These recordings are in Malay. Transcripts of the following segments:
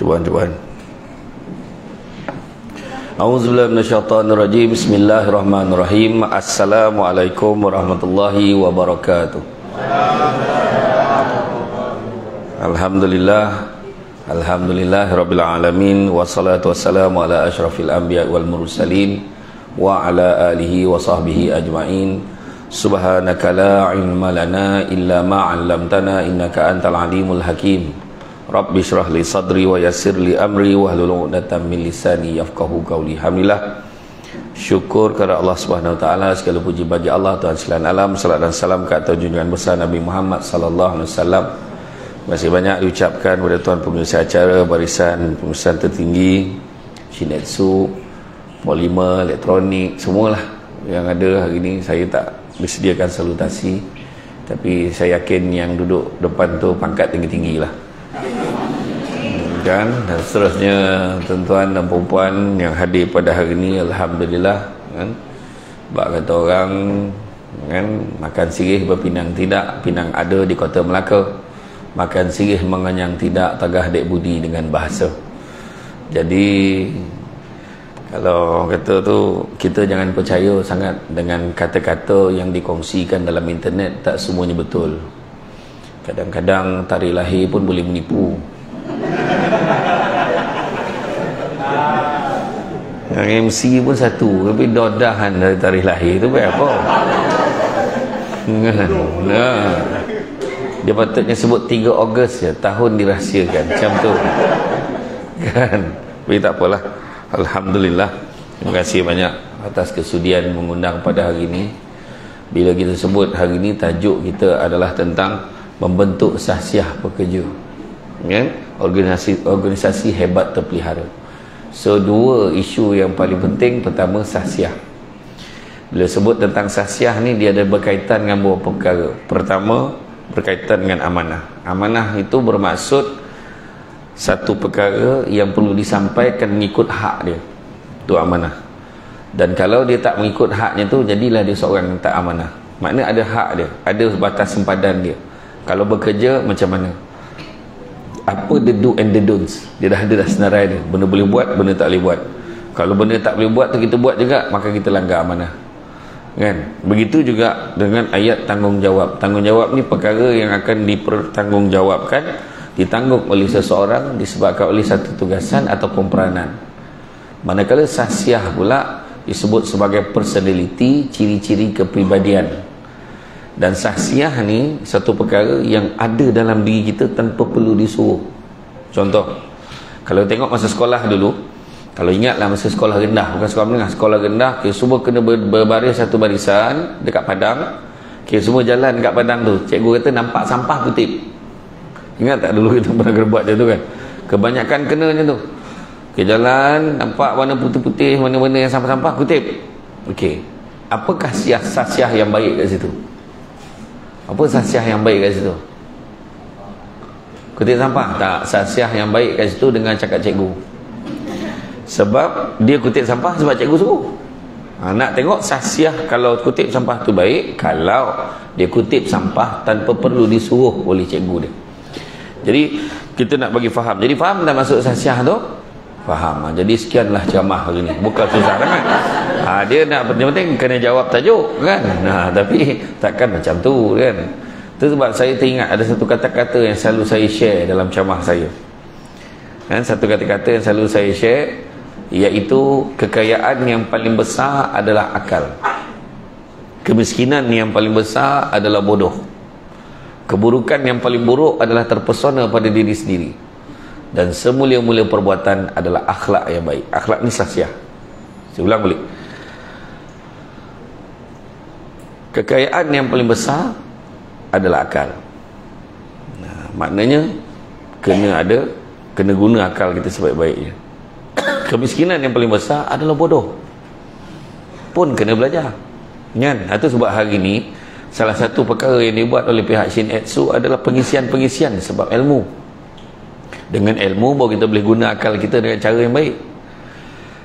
Cubaan. A'udzubillahi minasyaitonirrajim. Bismillahirrahmanirrahim. Assalamualaikum warahmatullahi wabarakatuh. Alhamdulillahirabbil alamin, wassalatu wassalamu ala asyrafil anbiya wal mursalin wa ala alihi wa sahbihi ajmain. Subhanaka la ilma lana illa ma 'allamtana innaka antal alimul hakim. Rabbi shrah li sadri wa yassir li amri wahlul 'uqdatam min lisani yafqahu qawli. Alhamdulillah, syukur kepada Allah Subhanahu wa taala, segala puji bagi Allah Tuhan sekalian alam. Salat dan salam ke atas junjungan besar Nabi Muhammad sallallahu alaihi wasallam. Masih banyak diucapkan kepada tuan pengurusi acara, barisan pengurusan tertinggi, Shinetsu, Polimer, Elektronik, semualah yang ada hari ini. Saya tak disediakan salutasi, tapi saya yakin yang duduk depan tu pangkat tinggi-tinggi lah, kan? Dan seterusnya tuan-tuan dan perempuan yang hadir pada hari ini, alhamdulillah, kan? Bak kata orang, kan, makan sirih berpinang tidak, pinang ada di Kota Melaka. Makan sirih mengenyang tidak, tagah dek budi dengan bahasa. Jadi kalau kata tu, kita jangan percaya sangat dengan kata-kata yang dikongsikan dalam internet. Tak semuanya betul. Kadang-kadang tarikh lahir pun boleh menipu. Yang MC pun satu, tapi dodahan dari tarikh lahir tu buat apa? Nah, dia patutnya sebut 3 Ogos je, tahun dirahsiakan, macam tu, kan? Tapi tak apalah, alhamdulillah. Terima kasih banyak atas kesudian mengundang pada hari ini. Bila kita sebut hari ini, tajuk kita adalah tentang membentuk sahsiah pekerja, kan? Organisasi hebat terpelihara. So, 2 isu yang paling penting. Pertama, sahsiah. Bila sebut tentang sahsiah ni, dia ada berkaitan dengan beberapa perkara. Pertama, berkaitan dengan amanah. Amanah itu bermaksud satu perkara yang perlu disampaikan mengikut hak dia. Itu amanah. Dan kalau dia tak mengikut haknya tu, jadilah dia seorang yang tak amanah. Maknanya ada hak dia, ada batas sempadan dia. Kalau bekerja macam mana, apa the do and the don'ts, dia dah ada dah senarai dia. Benda boleh buat, benda tak boleh buat. Kalau benda tak boleh buat tu kita buat juga, maka kita langgar amanah, kan? Begitu juga dengan ayat tanggungjawab. Tanggungjawab ni perkara yang akan dipertanggungjawabkan, ditanggung oleh seseorang disebabkan oleh satu tugasan ataupun peranan. Manakala sahsiah pula disebut sebagai personality, ciri-ciri kepribadian. Dan sahsiah ni satu perkara yang ada dalam diri kita tanpa perlu disuruh. Contoh, kalau tengok masa sekolah dulu, kalau ingatlah masa sekolah rendah, bukan sekolah menengah, sekolah rendah, kita semua kena berbaris satu barisan dekat padang. Kita semua jalan dekat padang tu. Cikgu kata nampak sampah kutip. Ingat tak dulu kita pernah kena buat dia tu, kan? Kebanyakan kena macam tu. Kita jalan, nampak warna putih-putih, mana-mana yang sampah-sampah, kutip. Okey. Apakah sahsiah yang baik kat situ? Apa sahsiah yang baik kat situ? Kutip sampah? Tak. Sahsiah yang baik kat situ dengan cakap cikgu. Sebab dia kutip sampah sebab cikgu suruh. Nak tengok sahsiah kalau kutip sampah tu baik kalau dia kutip sampah tanpa perlu disuruh oleh cikgu dia. Jadi kita nak bagi faham. Jadi faham tak maksud sahsiah tu? Faham. Jadi sekianlah ceramah hari ni. Bukan susah sangat. Dia nak penting-penting kena jawab tajuk, kan? Tapi takkan macam tu, kan? Itu sebab saya teringat ada satu kata-kata yang selalu saya share dalam ceramah saya, kan? Satu kata-kata yang selalu saya share, iaitu kekayaan yang paling besar adalah akal. Kemiskinan yang paling besar adalah bodoh. Keburukan yang paling buruk adalah terpesona pada diri sendiri. Dan semulia-mulia perbuatan adalah akhlak yang baik. Akhlak ni sahsiah. Saya ulang balik. Kekayaan yang paling besar adalah akal. Maknanya kena guna akal kita sebaik-baiknya. Kemiskinan yang paling besar adalah bodoh. Pun kena belajar, kan? Itu sebab hari ini salah satu perkara yang dibuat oleh pihak Shinetsu adalah pengisian-pengisian sebab ilmu. Dengan ilmu baru kita boleh guna akal kita dengan cara yang baik.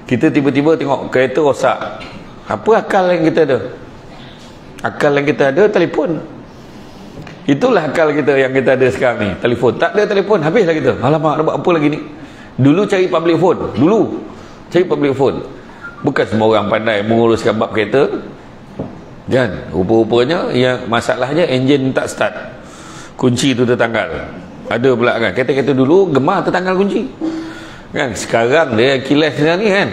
Kita tiba-tiba tengok kereta rosak, apa akal yang kita ada? Akal yang kita ada telefon. Itulah akal kita yang kita ada sekarang ni, telefon. Tak ada telefon, habislah kita. Alamak, nak buat apa lagi ni? Dulu cari public phone, bukan semua orang pandai menguruskan bab kereta kan. Rupa-rupanya yang masalahnya enjin tak start, kunci tu tertanggal. Ada pula kan kereta-kereta dulu gemar tertanggal kunci kan. Sekarang dia keyless ni kan.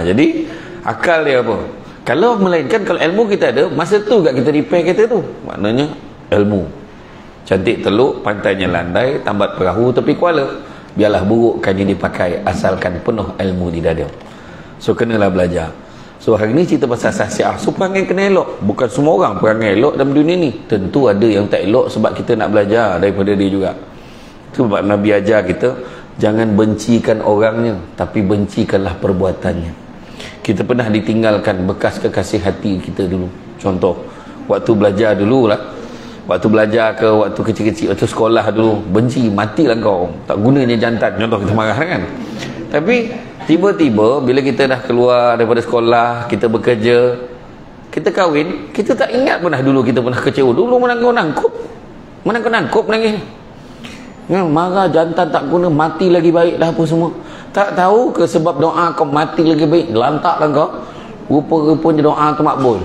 Jadi akal dia apa, kalau melainkan kalau ilmu kita ada, masa tu kat kita repair kereta tu. Maknanya ilmu. Cantik teluk, pantainya landai, tambat perahu tepi kuala. Biarlah buruk kan yang dipakai, asalkan penuh ilmu di dada. So kenalah belajar. So hari ni cerita pasal sahsiah. So perangai kena elok. Bukan semua orang perangai elok dalam dunia ni. Tentu ada yang tak elok sebab kita nak belajar daripada dia juga. Sebab Nabi ajar kita, jangan bencikan orangnya, tapi bencikanlah perbuatannya. Kita pernah ditinggalkan bekas kekasih hati kita dulu. Contoh, waktu belajar dululah, waktu belajar ke waktu kecil-kecil, waktu sekolah dulu, benci, matilah kau, tak gunanya jantan. Contoh, kita marah kan. Tapi tiba-tiba bila kita dah keluar daripada sekolah, kita bekerja, kita kahwin, kita tak ingat pernah dulu kita pernah kecewa. Dulu menangkap nangis. Ya, marah jantan tak guna, mati lagi baik dah apa semua. Tak tahu ke sebab doa kau mati lagi baik, lantaklah kau. Rupa-rupanya doa tu makbul.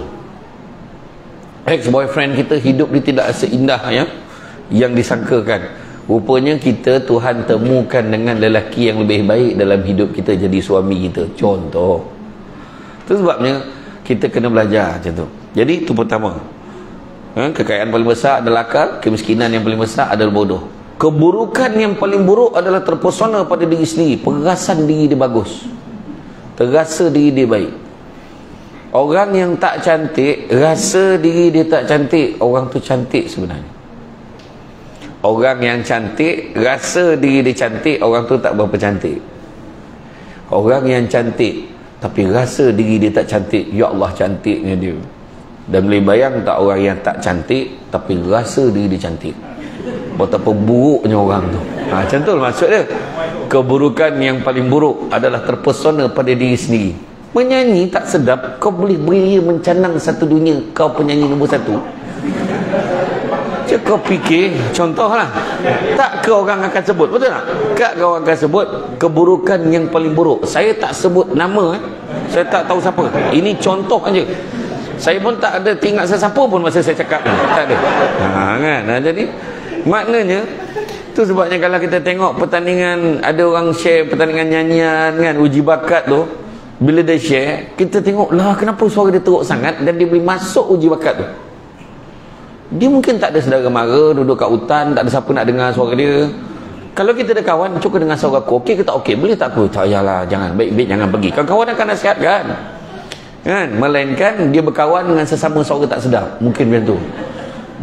Ex-boyfriend kita hidup dia tidak seindah yang disangkakan. Rupanya kita Tuhan temukan dengan lelaki yang lebih baik dalam hidup kita, jadi suami kita. Contoh. Itu sebabnya kita kena belajar macam tu. Jadi itu pertama. Kekayaan paling besar adalah akal, kemiskinan yang paling besar adalah bodoh. Keburukan yang paling buruk adalah terpesona pada diri sendiri, perasan diri dia bagus, terasa diri dia baik. Orang yang tak cantik rasa diri dia tak cantik, orang tu cantik sebenarnya. Orang yang cantik rasa diri dia cantik, orang tu tak berapa cantik. Orang yang cantik tapi rasa diri dia tak cantik, ya Allah cantiknya dia. Dan boleh bayang tak orang yang tak cantik tapi rasa diri dia cantik, betapa buruknya orang tu. Macam tu maksud dia. Keburukan yang paling buruk adalah terpesona pada diri sendiri. Menyanyi tak sedap, kau boleh beria mencanang satu dunia, kau penyanyi nombor satu. Kau fikir, contohlah, tak ke orang akan sebut, betul tak? Tak ke orang akan sebut keburukan yang paling buruk. Saya tak sebut nama, saya tak tahu siapa. Ini contoh aja. Saya pun tak ada ingat sesiapa pun masa saya cakap ni. Tak ada. Kan? Jadi maknanya tu sebabnya kalau kita tengok pertandingan, ada orang share pertandingan nyanyian kan, uji bakat tu, bila dia share, kita tengok lah kenapa suara dia teruk sangat dan dia boleh masuk uji bakat tu. Dia mungkin tak ada saudara mara, duduk kat hutan, tak ada siapa nak dengar suara dia. Kalau kita ada kawan, cuba dengar suara aku, okey ke tak okey? Boleh tak aku? Tak payahlah, jangan, baik-baik jangan pergi. Kawan-kawan akan nasihatkan kan, melainkan dia berkawan dengan sesama suara tak sedap, mungkin macam tu.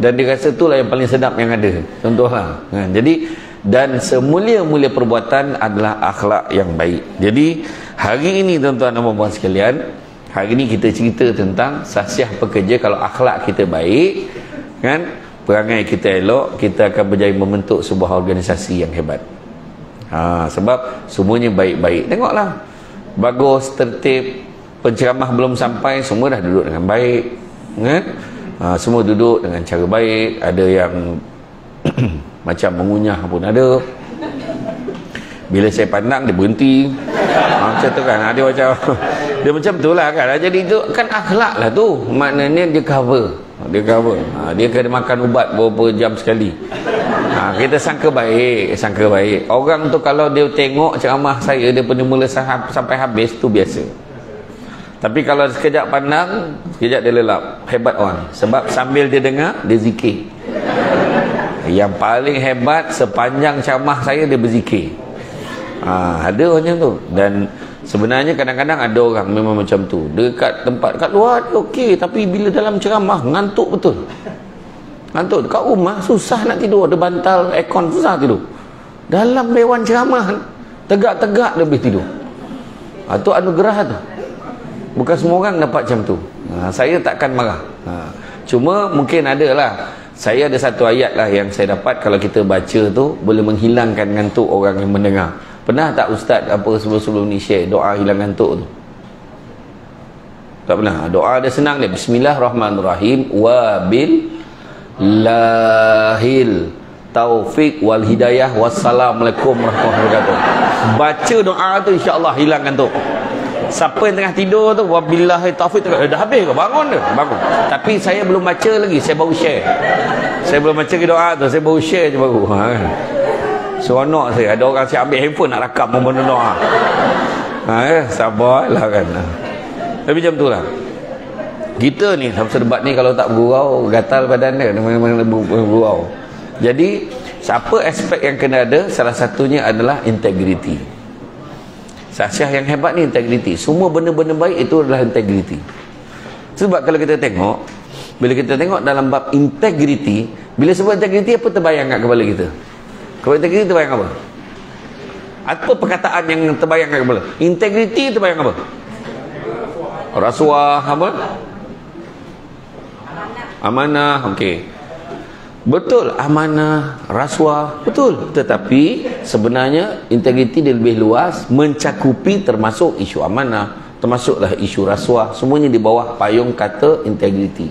Dan dia rasa itulah yang paling sedap yang ada. Contohlah kan? Jadi, dan semulia-mulia perbuatan adalah akhlak yang baik. Jadi hari ini tuan-tuan dan puan-puan sekalian, hari ini kita cerita tentang sahsiah pekerja. Kalau akhlak kita baik kan, perangai kita elok, kita akan berjaya membentuk sebuah organisasi yang hebat. Sebab semuanya baik-baik. Tengoklah, bagus, tertib, penceramah belum sampai, semua dah duduk dengan baik kan? Semua duduk dengan cara baik. Ada yang macam mengunyah pun ada. Bila saya pandang dia berhenti. Macam tu kan, dia macam dia macam tu lah kan. Jadi itu kan akhlak lah tu. Maknanya dia cover. Dia kena makan ubat beberapa jam sekali. Kita sangka baik. Orang tu kalau dia tengok ceramah saya, dia punya mula sampai habis tu biasa. Tapi kalau sekejap pandang, sekejap dia lelap. Hebat orang. Sebab sambil dia dengar, dia zikir. Yang paling hebat sepanjang ceramah saya, dia berzikir. Ada macam tu. Dan sebenarnya kadang-kadang ada orang memang macam tu. Dekat tempat, kat luar dia okey, tapi bila dalam ceramah ngantuk betul. Ngantuk. Kat rumah susah nak tidur, ada bantal aircon, susah tidur. Dalam dewan ceramah tegak-tegak dia boleh tidur. Itu anugerah tu. Bukan semua orang dapat macam tu. Saya takkan marah. Cuma mungkin ada lah. Saya ada satu ayat lah yang saya dapat, kalau kita baca tu boleh menghilangkan ngantuk orang yang mendengar. Pernah tak ustaz apa sebelum-sebelum ni share doa hilang ngantuk tu? Tak pernah. Doa dia senang dia. Bismillahirrahmanirrahim. Wabil lahil taufik wal hidayah. Wassalamualaikum warahmatullahi wabarakatuh. Baca doa tu insya-Allah hilang ngantuk. Siapa yang tengah tidur tu, wabillahi taufik, dah habis ke? Bangun dah, bangun. Tapi saya belum baca lagi, saya baru share. Saya belum baca ke doa tu, saya baru share je baru. Seronok saya, ada orang saya ambil handphone nak rakam membaca doa. Sabarlah kan. Tapi macam tu lah. Kita ni, sama debat ni kalau tak bergurau, gatal badan dia, mana-mana bergurau. Jadi, siapa aspek yang kena ada, salah satunya adalah integriti. Saksiah yang hebat ni integriti. Semua benda-benda baik itu adalah integriti. Sebab kalau kita tengok, bila kita tengok dalam bab integriti, bila sebut integriti, apa terbayang kat kepala kita? Kalau integriti terbayang apa? Apa perkataan yang terbayang kat kepala? Integriti terbayang apa? Rasuah apa? Amanah. Okey. Betul, amanah, rasuah, betul. Tetapi sebenarnya integriti dia lebih luas, mencakupi termasuk isu amanah, termasuklah isu rasuah, semuanya di bawah payung kata integriti.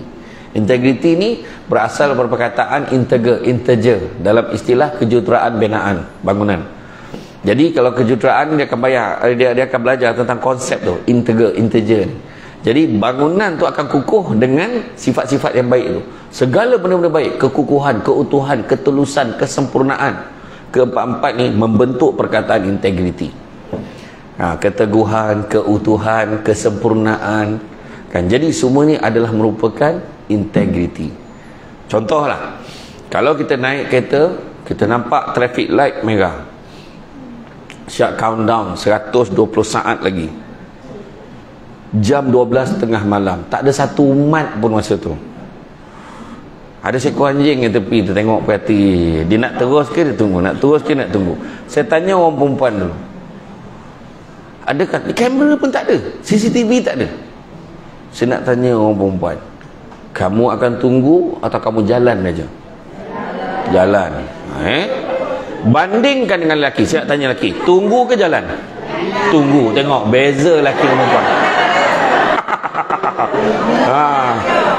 Integriti ni berasal daripada perkataan integer dalam istilah kejuruteraan binaan bangunan. Jadi kalau kejuruteraan dia akan belajar tentang konsep tu, integer. Jadi bangunan tu akan kukuh dengan sifat-sifat yang baik tu. Segala benda-benda baik, kekukuhan, keutuhan, ketulusan, kesempurnaan. Keempat-empat ni membentuk perkataan integriti. Keteguhan, keutuhan, kesempurnaan. Kan? Jadi semua ni adalah merupakan integriti. Contohlah, kalau kita naik kereta, kita nampak traffic light merah. Siap countdown 120 saat lagi. Jam 12 tengah malam, tak ada satu umat pun masa tu. Ada seekor anjing yang tepi tu tengok perhati, dia nak terus ke dia tunggu, nak terus ke nak tunggu. Saya tanya orang perempuan tu, adakah kamera pun tak ada, CCTV tak ada. Saya nak tanya orang perempuan, kamu akan tunggu atau kamu jalan aja? Jalan. Bandingkan dengan lelaki. Saya nak tanya lelaki, tunggu ke jalan? Tunggu. Tengok beza lelaki dan perempuan.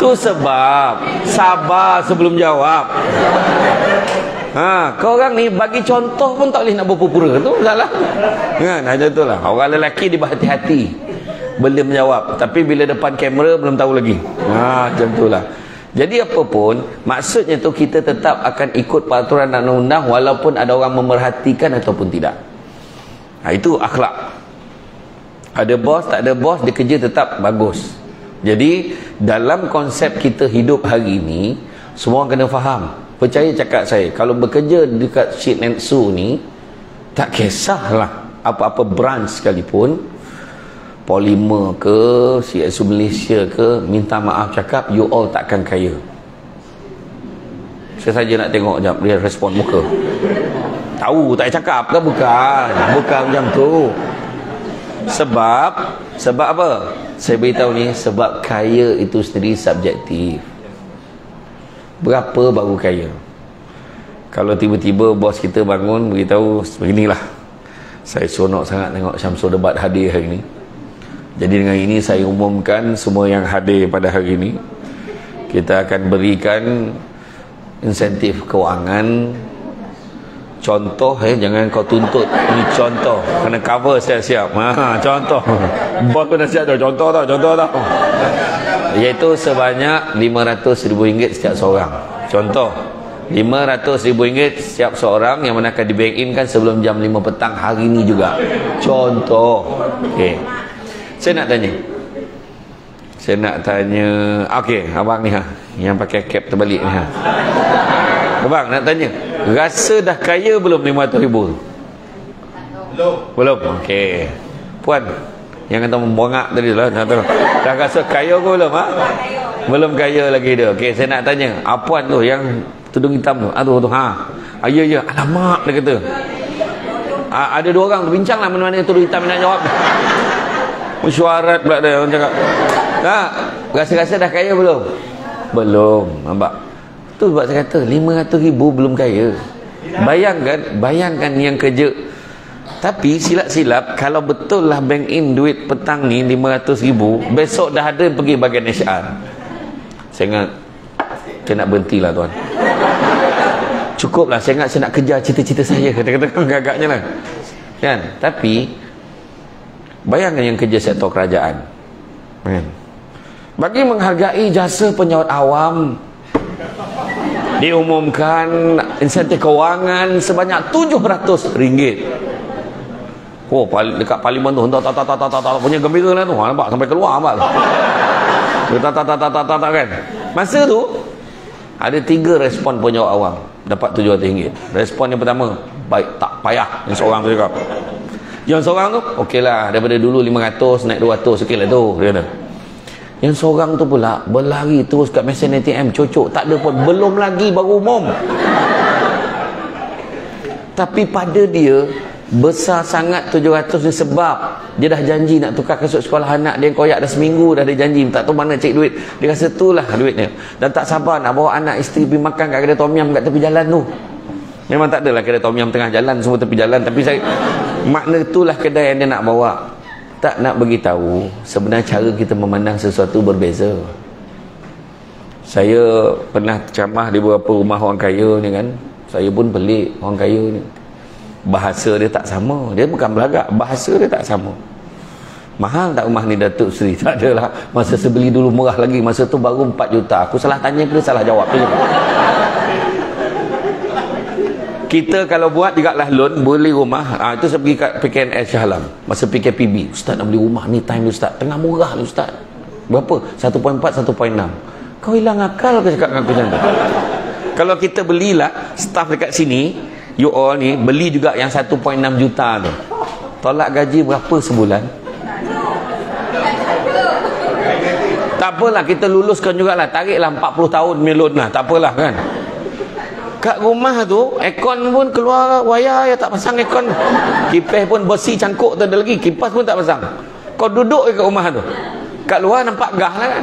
Tu sebab sabar sebelum jawab. Kau orang ni bagi contoh pun tak boleh nak berpura-pura. Tu salah kan? Macam tu lah. Orang lelaki dia berhati-hati boleh menjawab, tapi bila depan kamera belum tahu lagi. Macam tu lah. Jadi apa pun maksudnya tu, kita tetap akan ikut peraturan dan undang-undang walaupun ada orang memerhatikan ataupun tidak. Itu akhlak. Ada bos, tak ada bos, dia kerja tetap bagus. Jadi dalam konsep kita hidup hari ini, semua kena faham. Percaya cakap saya, kalau bekerja dekat Shinetsu ni, tak kisahlah apa-apa branch sekalipun, Polymer ke, CSU Malaysia ke, minta maaf cakap, you all takkan kaya. Saya saja nak tengok jap dia respon muka. Tahu tak cakap ke? Bukan macam tu. Sebab apa? Saya beritahu ni, sebab kaya itu sendiri subjektif. Berapa baru kaya? Kalau tiba-tiba bos kita bangun beritahu beginilah, saya seronok sangat tengok Syamsul debat hadir hari ni. Jadi dengan ini saya umumkan semua yang hadir pada hari ini, kita akan berikan insentif kewangan. Contoh, jangan kau tuntut. Ini contoh, kena cover siap-siap. Contoh. Bos pun dah siap dah. Contoh tau. Iaitu sebanyak RM500,000 setiap seorang. Contoh, RM500,000 setiap seorang yang mana akan di bank in kan sebelum jam 5 petang hari ini juga. Contoh. Okey. Saya nak tanya. Okey, abang ni yang pakai cap terbalik ni Abang nak tanya, rasa dah kaya belum RM500,000? Belum. Okey. Puan yang kata membongak tadi lah, dah rasa kaya ke belum? Belum kaya lagi dia. Okey, saya nak tanya, puan tu yang tudung hitam tu. Ya. Alamak dia kata. Ada dua orang berbincang lah mana-mana tudung hitam nak jawab. Mesyuarat pula dia orang cakap. Rasa-rasa dah kaya belum? Belum. Nampak? Tu sebab saya kata RM500,000 belum kaya. Bayangkan yang kerja. Tapi silap-silap, kalau betul lah bank in duit petang ni RM500,000, besok dah ada pergi bagian HR. Saya ingat, saya nak berhentilah tuan. cukuplah, saya ingat saya nak kejar cita-cita saya, kata-kata agaknya lah kan. Tapi bayangkan yang kerja sektor kerajaan kan, bagi menghargai jasa penyawat awam, diumumkan insentif kewangan sebanyak RM700. Oh, dekat parlimen tu tak punya gembira lah tu. Nampak sampai keluar nampak tu. Kan. Masa tu ada 3 respon penyawat awam dapat RM700. Respon yang pertama, baik, tak payah. Yang seorang tu cakap. Yang seorang tu, okeylah, daripada dulu 500 naik 200, okeylah tu, dia kata. Yang seorang tu pula berlari terus kat mesin ATM, cocok, tak ada pun, belum lagi baru umum. Tapi pada dia besar sangat 700 ni sebab dia dah janji nak tukar kasut sekolah anak dia, koyak dah seminggu dah dia janji, tak tahu mana cek duit. Dia rasa itulah duitnya dan tak sabar nak bawa anak isteri pergi makan kat kedai tom yum kat tepi jalan tu. Memang tak adalah kedai tom yum tengah jalan, semua tepi jalan, tapi saya makna itulah kedai yang dia nak bawa. Tak nak beritahu sebenarnya cara kita memandang sesuatu berbeza. Saya pernah ceramah di beberapa rumah orang kaya ni kan, saya pun pelik orang kaya ni, bahasa dia tak sama. Dia bukan belagak, bahasa dia tak sama. Mahal tak rumah ni Datuk Seri? Tak adalah, masa saya beli dulu murah lagi, masa tu baru 4 juta. Aku salah tanya ke dia salah jawab tu je. Kita kalau buat juga lah loan, beli rumah, itu saya pergi kat PKNS Shah Alam masa PKPB. Ustaz nak beli rumah ni, time ni Ustaz, tengah murah ni Ustaz. Berapa? 1.4, 1.6. Kau hilang akal ke cakap dengan aku macam tu? Kalau kita belilah, staff dekat sini, you all ni beli juga yang 1.6 juta tu, tolak gaji berapa sebulan? Tak apalah, kita luluskan jugalah, tariklah 40 tahun melon lah, tak apalah kan. Kat rumah tu aircon pun keluar wayar, ya tak pasang aircon, kipas pun besi cangkuk tu ada lagi, kipas pun tak pasang. Kau duduk kat rumah tu, kat luar nampak gah lah kan.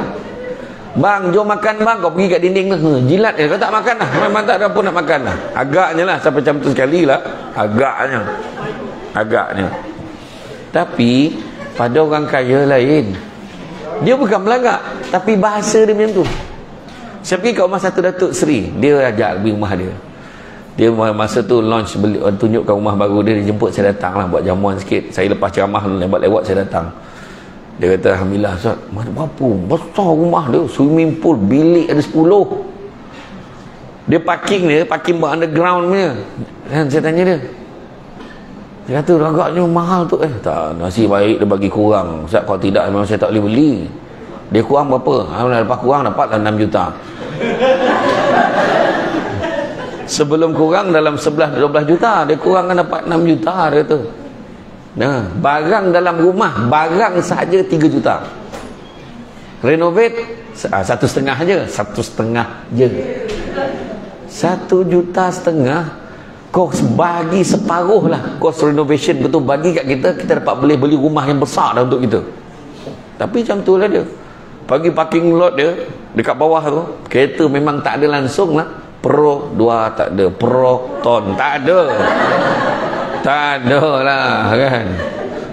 Bang, jom makan bang, kau pergi kat dinding tu, jilat je, kau tak makan lah, memang tak ada apa nak makan lah. Agaknya lah, sampai macam tu sekali lah, agaknya. Tapi pada orang kaya lain, dia bukan belagak, tapi bahasa dia macam tu. Saya pergi kat rumah satu Datuk Seri, dia ajak pergi rumah dia. Dia masa tu launch, tunjukkan rumah baru dia, dia jemput saya datang lah, buat jamuan sikit. Saya lepas ceramah lewat saya datang. Dia kata, alhamdulillah Ustaz, mana berapa besar rumah dia, swimming pool, bilik ada 10. Dia parking underground punya. Dan saya tanya dia, dia kata agaknya mahal tu. Tak, nasi baik dia bagi kurang Ustaz, kalau tidak memang saya tak boleh beli. Dia kurang berapa? Lepas kurang dapatlah 6 juta. Sebelum kurang dalam 11-12 juta, dia kurangkan dapat 6 juta dia tu. Nah, barang dalam rumah, barang sahaja 3 juta. Renovate 1,5 je, 1,5 je. 1,5 juta. Kau bagi separuh lah kos renovation betul, bagi kat kita dapat boleh beli rumah yang besar dah untuk kita. Tapi macam tu lah dia. Pagi parking lot dia dekat bawah tu, kereta memang tak ada langsung lah. Pro 2 tak ada, Proton tak ada. Tak ada lah kan.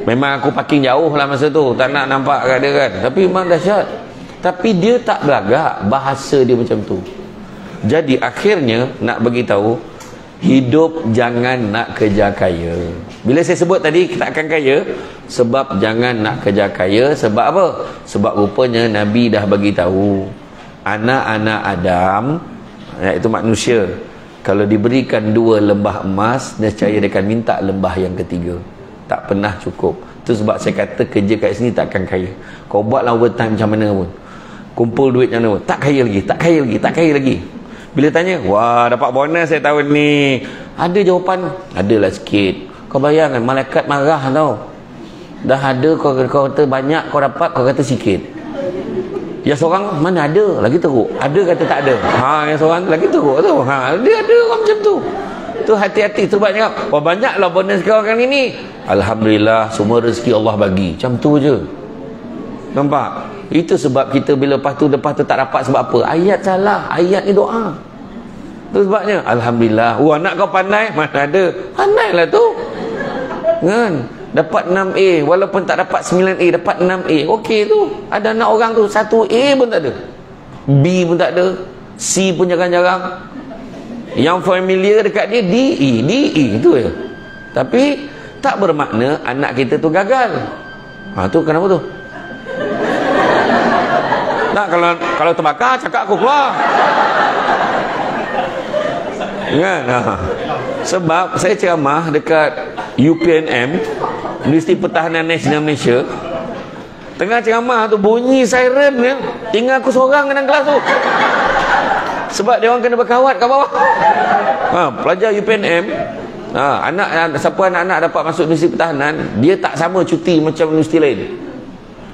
Memang aku parking jauh lah masa tu, tak nak nampak kat dia kan. Tapi memang dahsyat. Tapi dia tak belagak, bahasa dia macam tu. Jadi akhirnya nak bagi tahu, hidup jangan nak kejar kaya. Bila saya sebut tadi kita akan kaya, sebab jangan nak kejar kaya. Sebab apa? Sebab rupanya Nabi dah bagi tahu, anak-anak Adam, iaitu manusia, kalau diberikan 2 lembah emas, nescaya dia akan minta lembah yang ketiga. Tak pernah cukup. Itu sebab saya kata kerja kat sini tak akan kaya. Kau buatlah overtime macam mana pun, kumpul duit macam mana pun, tak kaya lagi. Bila tanya, wah dapat bonus saya tahun ni, ada jawapan? Adalah sikit. Kau bayangkan, malaikat marah tau. Dah ada kau kata banyak, kau dapat kau kata sikit. Yang seorang mana ada lagi teruk, ada kata tak ada. Yang seorang lagi teruk tu. Dia ada orang macam tu. Tu hati-hati tu banyak. Wah banyaklah bonus kau kan ini. Alhamdulillah, semua rezeki Allah bagi. Macam tu je. Nampak? Itu sebab kita bila lepas tu tak dapat sebab apa? Ayat salah. Ayat ni doa. Itu sebabnya alhamdulillah. Anak kau pandai, mana ada. Pandailah tu. Kan? Dapat 6A, walaupun tak dapat 9A, dapat 6A. Okey tu. Ada anak orang tu 1A pun tak ada, B pun tak ada, C pun jarang-jarang. Yang familiar dekat dia DE tu je. Tapi tak bermakna anak kita tu gagal. Tu kenapa tu? Tak, kalau terbakar cakap aku keluar. Kan? Sebab saya ceramah dekat UPNM, Universiti Pertahanan Nasional Malaysia. Tengah ceramah tu bunyi siren ya. Tinggal aku seorang dalam kelas tu. Sebab dia orang kena berkawat kat bawah. Pelajar UPNM, siapa anak-anak dapat masuk Universiti Pertahanan, dia tak sama cuti macam universiti lain.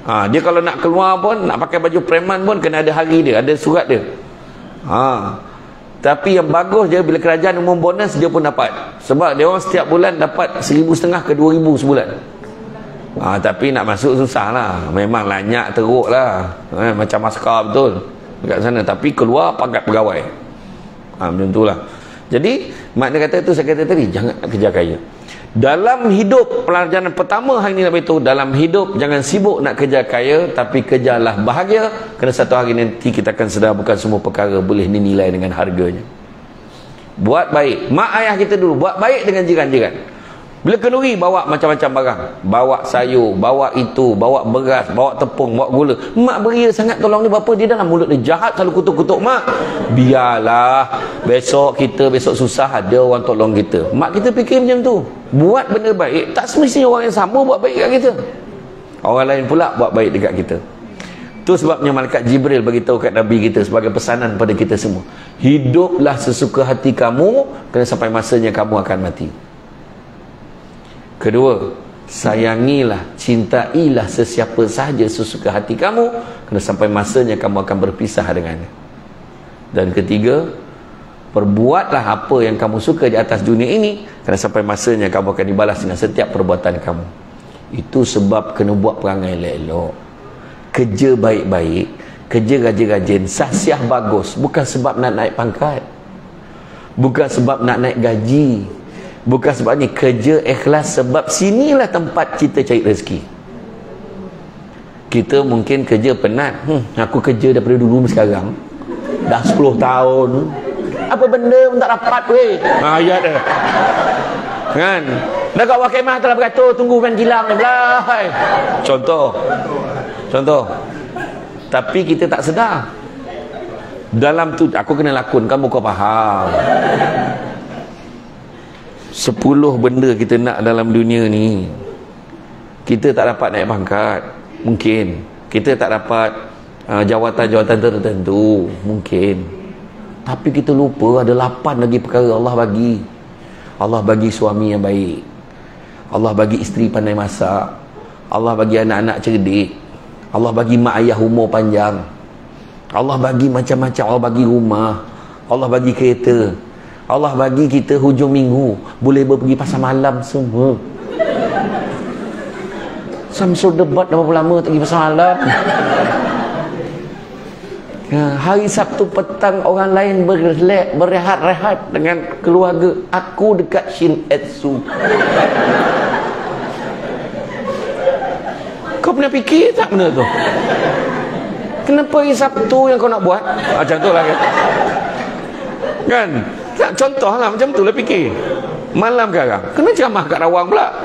Dia kalau nak keluar pun, nak pakai baju preman pun kena ada hari dia, ada surat dia. Tapi yang bagus je, bila kerajaan umum bonus dia pun dapat. Sebab dia orang setiap bulan dapat 1,500 ke 2,000 sebulan. Tapi nak masuk susah lah. Memang lanyak teruk lah. Macam maskar betul dekat sana. Tapi keluar pangkat pegawai. Macam tu lah. Jadi makna kata tu, saya kata tadi, jangan nak kejar kaya. Dalam hidup, pelajaran pertama hari ni nak beritahu, dalam hidup jangan sibuk nak kejar kaya, tapi kejarlah bahagia. Kerana satu hari nanti kita akan sedar bukan semua perkara boleh dinilai dengan harganya. Buat baik. Mak ayah kita dulu buat baik dengan jiran-jiran. Bila kenduri, bawa macam-macam barang. Bawa sayur, bawa itu, bawa beras, bawa tepung, bawa gula. Mak beria sangat tolong ni, berapa dia dalam mulut dia jahat, selalu kutuk-kutuk mak. Biarlah, besok susah ada orang tolong kita. Mak kita fikir macam tu. Buat benda baik, tak semestinya orang yang sama buat baik dekat kita. Orang lain pula buat baik dekat kita. Itu sebabnya malaikat Jibril beritahu kat Nabi kita sebagai pesanan pada kita semua. Hiduplah sesuka hati kamu, kerana sampai masanya kamu akan mati. Kedua, sayangilah, cintailah sesiapa sahaja sesuka hati kamu, kerana sampai masanya kamu akan berpisah dengannya. Dan ketiga, perbuatlah apa yang kamu suka di atas dunia ini, kerana sampai masanya kamu akan dibalas dengan setiap perbuatan kamu. Itu sebab kena buat perangai elok-elok, kerja baik-baik, kerja rajin-rajin, sah-siah bagus. Bukan sebab nak naik pangkat, bukan sebab nak naik gaji, bukan sebab ni. Kerja ikhlas sebab sinilah tempat kita cari rezeki. Kita mungkin kerja penat. Aku kerja daripada dulu sekarang dah 10 tahun, apa benda pun tak dapat weh. Ayat dia kan, dah kat wakil mah telah beratur tunggu main gilang ni belah. Contoh. Tapi kita tak sedar. Dalam tu aku kena lakon, kamu kau faham. 10 benda kita nak dalam dunia ni. Kita tak dapat naik pangkat, mungkin. Kita tak dapat jawatan-jawatan tertentu, mungkin. Tapi kita lupa ada 8 lagi perkara Allah bagi. Allah bagi suami yang baik, Allah bagi isteri pandai masak, Allah bagi anak-anak cerdik, Allah bagi mak ayah umur panjang, Allah bagi macam-macam. Allah bagi rumah, Allah bagi kereta, Allah bagi kita hujung minggu boleh pergi pasar malam semua. Samsul debat dah berapa lama tak pergi pasar malam. Hari Sabtu petang orang lain berehat-rehat dengan keluarga, aku dekat Shin Etsu. Kau pernah fikir tak benda tu? Kenapa hari Sabtu yang kau nak buat? Macam tu lah kan? Contohlah macam tu lah fikir. Malam sekarang kena ceramah kat Rawang pula.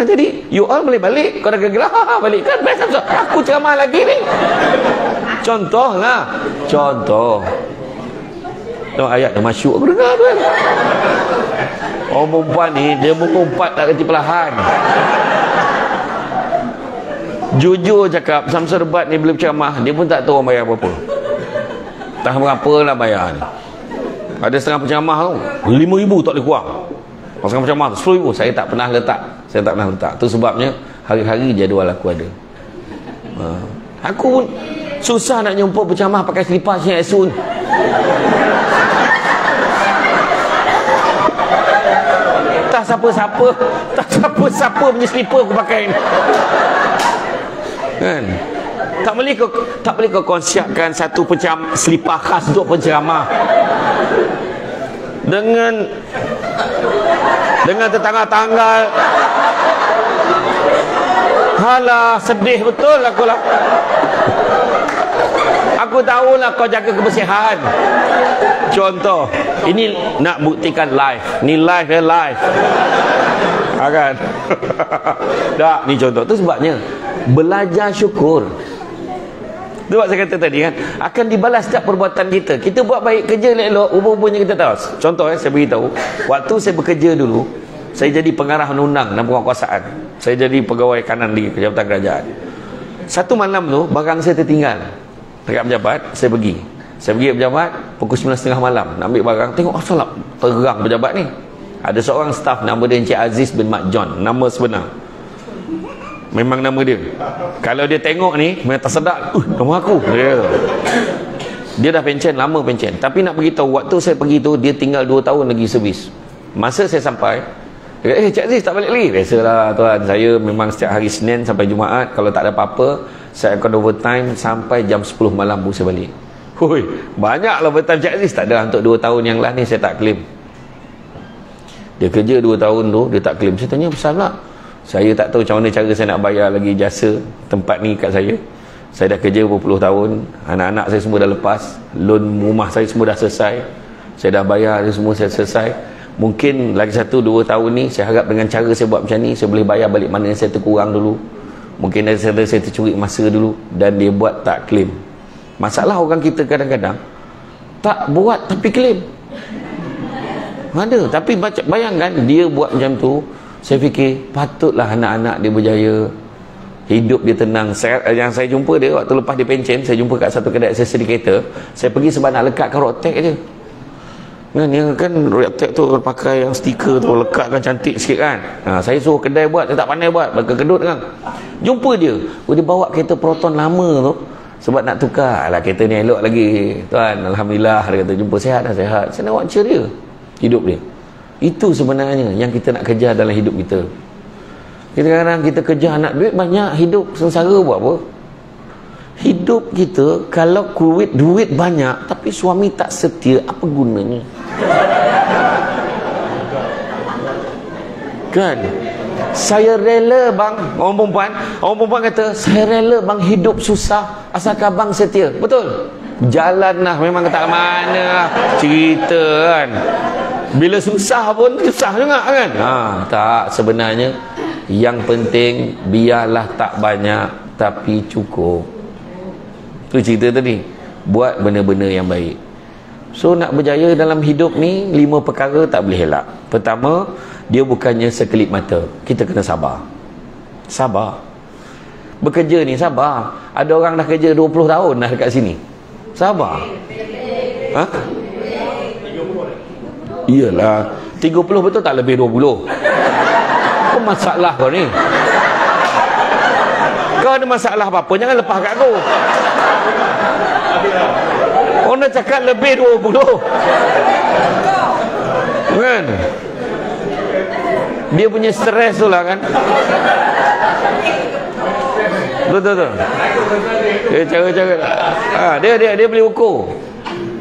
Jadi you all boleh balik. Kau dah gerak balik kan? Best. Aku ceramah lagi ni. Contoh. Ayat dah masyuk aku dengar tu kan. Orang perempuan ni dia mengumpat tak kerti perlahan. Jujur cakap, Samsul Debat ni bila berceramah dia pun tak tahu orang bayar berapa. Tak berapa lah bayar ni. Ada setengah penceramah tu 5,000 tak boleh kurang. Setengah penceramah tu 10,000. Saya tak pernah letak. Tu sebabnya hari-hari jadual aku ada. Aku pun susah nak jumpa penceramah pakai selipar Shin Etsu. Tak siapa-siapa punya selipar aku pakai ni. Kan? Tak boleh kau konsepkan satu selipar khas untuk penceramah dengan tetangga-tanggal. Halah, sedih betul aku lah. Aku tahulah kau jaga kebersihan. Contoh, ini nak buktikan live. Ni live ya, live. Kan? Tak, ni contoh. Tu sebabnya belajar syukur. Tu sebab saya kata tadi kan, akan dibalas setiap perbuatan kita. Kita buat baik, kerja elok, rupa-rupanya kita tahu. Contoh saya beritahu, waktu saya bekerja dulu, saya jadi pengarah undang-undang dan penguasaan. Saya jadi pegawai kanan di Jabatan Kerajaan. Satu malam tu barang saya tertinggal dekat pejabat. Saya pergi pejabat pukul 9.30 malam nak ambil barang. Tengok asal terang pejabat ni. Ada seorang staf nama dia Encik Aziz bin Mat John, nama sebenar. Memang nama dia. Kalau dia tengok ni memang tersedak, nama aku. Dia dah pencen, lama pencen. Tapi nak beritahu, waktu saya pergi tu dia tinggal 2 tahun lagi servis. Masa saya sampai, dia kata, Cik Aziz tak balik lagi? Biasalah tuan, saya memang setiap hari Senin sampai Jumaat, kalau tak ada apa-apa saya akan overtime sampai jam 10 malam baru saya balik. Hui, banyaklah overtime Cik Aziz. Tak ada, untuk 2 tahun yang lah ni saya tak claim. Dia kerja 2 tahun tu dia tak claim. Saya tanya pasal pula. Saya tak tahu macam mana cara saya nak bayar lagi jasa tempat ni kat saya. Saya dah kerja berpuluh tahun, anak-anak saya semua dah lepas, loan rumah saya semua dah selesai, saya dah bayar dia semua, saya selesai. Mungkin lagi 1-2 tahun ni saya harap dengan cara saya buat macam ni, saya boleh bayar balik mana yang saya terkurang dulu. Mungkin dari saya tercuri masa dulu, dan dia buat tak claim. Masalah orang kita kadang-kadang tak buat tapi claim. Ada, tapi bayangkan dia buat macam tu. Saya fikir patutlah anak-anak dia berjaya, hidup dia tenang. Yang saya jumpa dia waktu lepas dia pencen, saya jumpa kat satu kedai aksesori kereta. Saya pergi sebab nak lekatkan rotek je kan, yang kan rotek tu pakai yang stiker tu, lekatkan cantik sikit kan. Saya suruh kedai buat, dia tak pandai buat, berkedut kan. Jumpa dia, dia bawa kereta Proton lama tu sebab nak tukar. Alah, kereta ni elok lagi tuan, alhamdulillah. Dia kata jumpa sihat dah, sihat. Saya nak buat ceria hidup dia. Itu sebenarnya yang kita nak kejar dalam hidup kita. Kadang-kadang kita kejar nak duit banyak, hidup sengsara buat apa? Hidup kita kalau duit banyak tapi suami tak setia, apa gunanya? Kan? Saya rela bang, orang perempuan kata, saya rela bang hidup susah asalkan bang setia. Betul? Jalan lah, memang tak mana lah cerita kan. Bila susah pun susah juga kan. Tak, sebenarnya yang penting biarlah tak banyak tapi cukup. Tu cerita tadi. Buat benda-benda yang baik. So nak berjaya dalam hidup ni 5 perkara tak boleh elak. Pertama, dia bukannya sekelip mata. Kita kena sabar. Sabar. Bekerja ni sabar. Ada orang dah kerja 20 tahun dah dekat sini. Sabar. Iyalah, 30 betul tak lebih 20. Apa masalah kau ni? Kau ada masalah apa-apa, jangan lepas kat aku. Orang dah cakap lebih 20 kan? Dia punya stres tu lah kan. Betul. Dia cara-cara dia boleh ukur.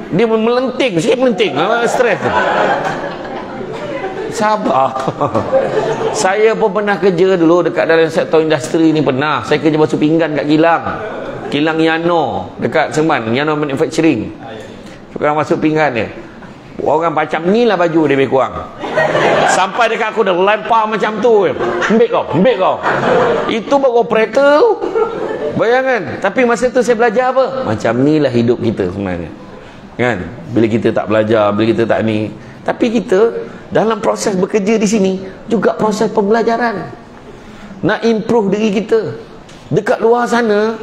Dia melenting, saya melenting, stres. Sabar. Saya pun pernah kerja dulu dekat dalam sektor industri ni, pernah. Saya kerja basuh pinggan kat Kilang Yano, dekat Seman, Yano Manufacturing. Tukang basuh pinggan dia. Orang macam ni lah baju dia lebih kurang. Sampai dekat aku dah lempar macam tu. Ambil kau. Itu baru operator. Bayangkan. Tapi masa tu saya belajar apa? Macam ni lah hidup kita sebenarnya. Kan? Bila kita tak belajar, bila kita tak ni. Tapi kita dalam proses bekerja di sini juga proses pembelajaran. Nak improve diri kita. Dekat luar sana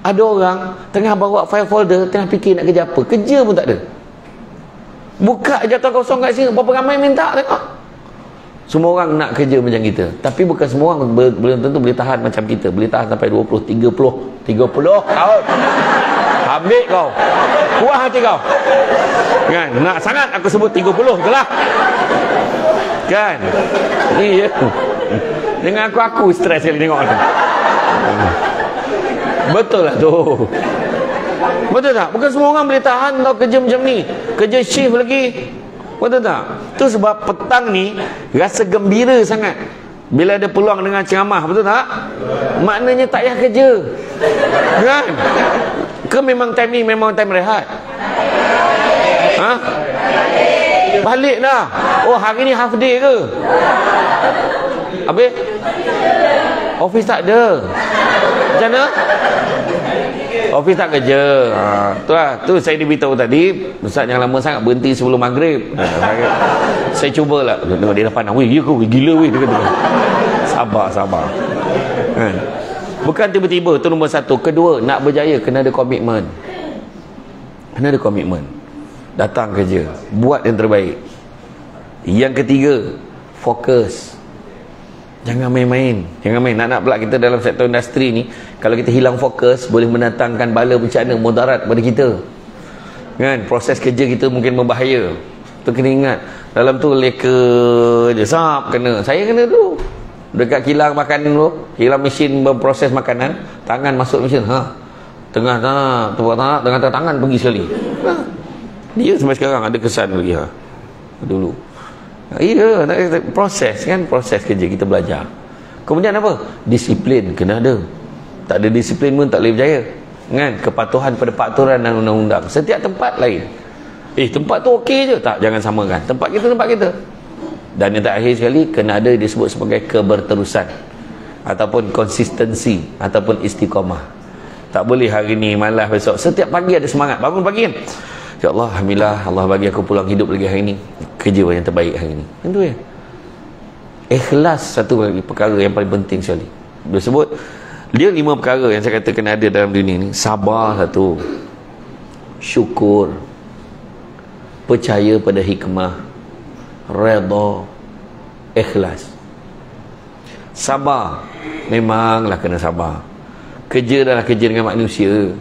ada orang tengah bawa file folder, tengah fikir nak kerja apa. Kerja pun tak ada. Buka jatuh kosong kat sini, berapa ramai minta tengok. Semua orang nak kerja macam kita. Tapi bukan semua orang belum tentu boleh tahan macam kita. Boleh tahan sampai 20, 30 tahun. Ambil kau. Puas hati kau. Kan? Nak sangat aku sebut 30 je lah. Kan? Iya. Dengan aku stres sekali tengok tu. Betul lah tu. Betul tak? Bukan semua orang boleh tahan tau kerja macam ni. Kerja shift lagi. Betul tak? Tu sebab petang ni rasa gembira sangat bila ada peluang dengan ceramah. Betul tak? Maknanya tak payah kerja. Kan? Ke memang time ni memang time rehat? Ha? Balik dah. Oh, hari ni half day ke? Habis? Office tak ada. Macam mana? Office tak kerja. Tu lah. Tu saya diberitahu tadi, Ustaz yang lama sangat berhenti sebelum maghrib. Saya cubalah. Dia dah pandang, weh, ya ke? Weh, gila weh. Dia kata. Sabar. Bukan tiba-tiba. Tu nombor satu. Kedua, nak berjaya kena ada komitmen. Kena ada komitmen. Datang kerja. Buat yang terbaik. Yang ketiga, fokus. Jangan main-main. Jangan main. Nak pula kita dalam sektor industri ni, kalau kita hilang fokus, boleh mendatangkan bala bencana, mudarat pada kita. Kan? Proses kerja kita mungkin berbahaya. Tu kena ingat. Dalam tu leka je. Sap kena. Saya kena dulu. Dekat kilang makanan dulu. Kilang mesin berproses makanan. Tangan masuk mesin. Tengah tangan pergi sekali. Dia sampai sekarang ada kesan lagi. Dulu. Iya, proses kan, proses kerja kita belajar. Kemudian apa? Disiplin kena ada. Tak ada disiplin pun tak boleh berjaya. Kan? Kepatuhan pada peraturan dan undang-undang. Setiap tempat lain. Tempat tu okey je. Tak, jangan samakan. Tempat kita. Dan yang terakhir sekali, kena ada disebut sebagai keberterusan ataupun konsistensi ataupun istiqamah. Tak boleh hari ni malas besok. Setiap pagi ada semangat. Bangun pagi kan? Ya Allah, alhamdulillah, Allah bagi aku pulang hidup lagi hari ni. Kerja yang terbaik hari ni. Itu ya. Ikhlas satu lagi perkara yang paling penting sekali. Dia sebut dia 5 perkara yang saya kata kena ada dalam dunia ni. Sabar satu. Syukur. Percaya pada hikmah. Redha. Ikhlas. Sabar. Memanglah kena sabar. Kerja adalah kerja dengan manusia.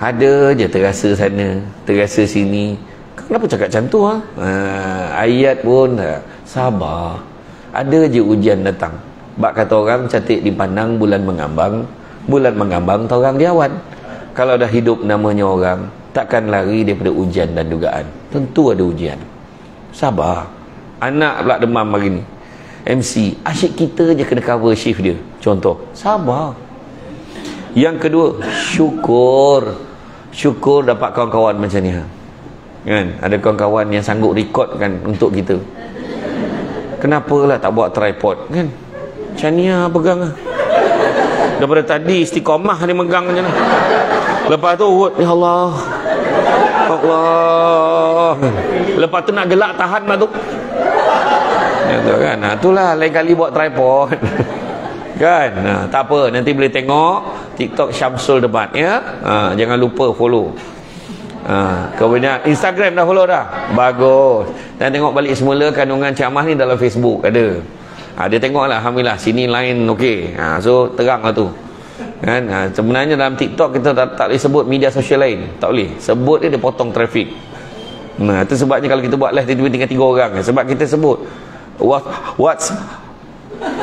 Ada je terasa sana, terasa sini. Kenapa cakap macam tu? Ayat pun sabar. Ada je ujian datang. Bak kata orang, cantik dipandang, bulan mengambang. Bulan mengambang, orang diawan. Kalau dah hidup namanya orang, takkan lari daripada ujian dan dugaan. Tentu ada ujian. Sabar. Anak pula demam hari ni. MC, asyik kita je kena cover shift dia. Contoh, sabar. Yang kedua, syukur dapat kawan-kawan macam ni. Kan? Ada kawan-kawan yang sanggup rekodkan untuk kita. Kenapalah tak buat tripod kan? Macam ni pegang daripada tadi istiqamah dia megang macam ni. Lepas tu ya Allah. Lepas tu nak gelak tahan lah tu. Itu kan. Itulah lain kali buat tripod. Kan? Tak apa, nanti boleh tengok TikTok Syamsul Debat ya. Jangan lupa follow. Kemudian Instagram dah follow dah. Bagus. Dan tengok balik semula kandungan ceramah ni dalam Facebook ada. Dia tengoklah, alhamdulillah sini lain okey. So teranglah tu. Kan? Sebenarnya dalam TikTok kita tak boleh sebut media sosial lain. Tak boleh. Sebut dia potong trafik. Itu sebabnya kalau kita buat live tiba-tiba tinggal 3 orang. Sebab kita sebut what's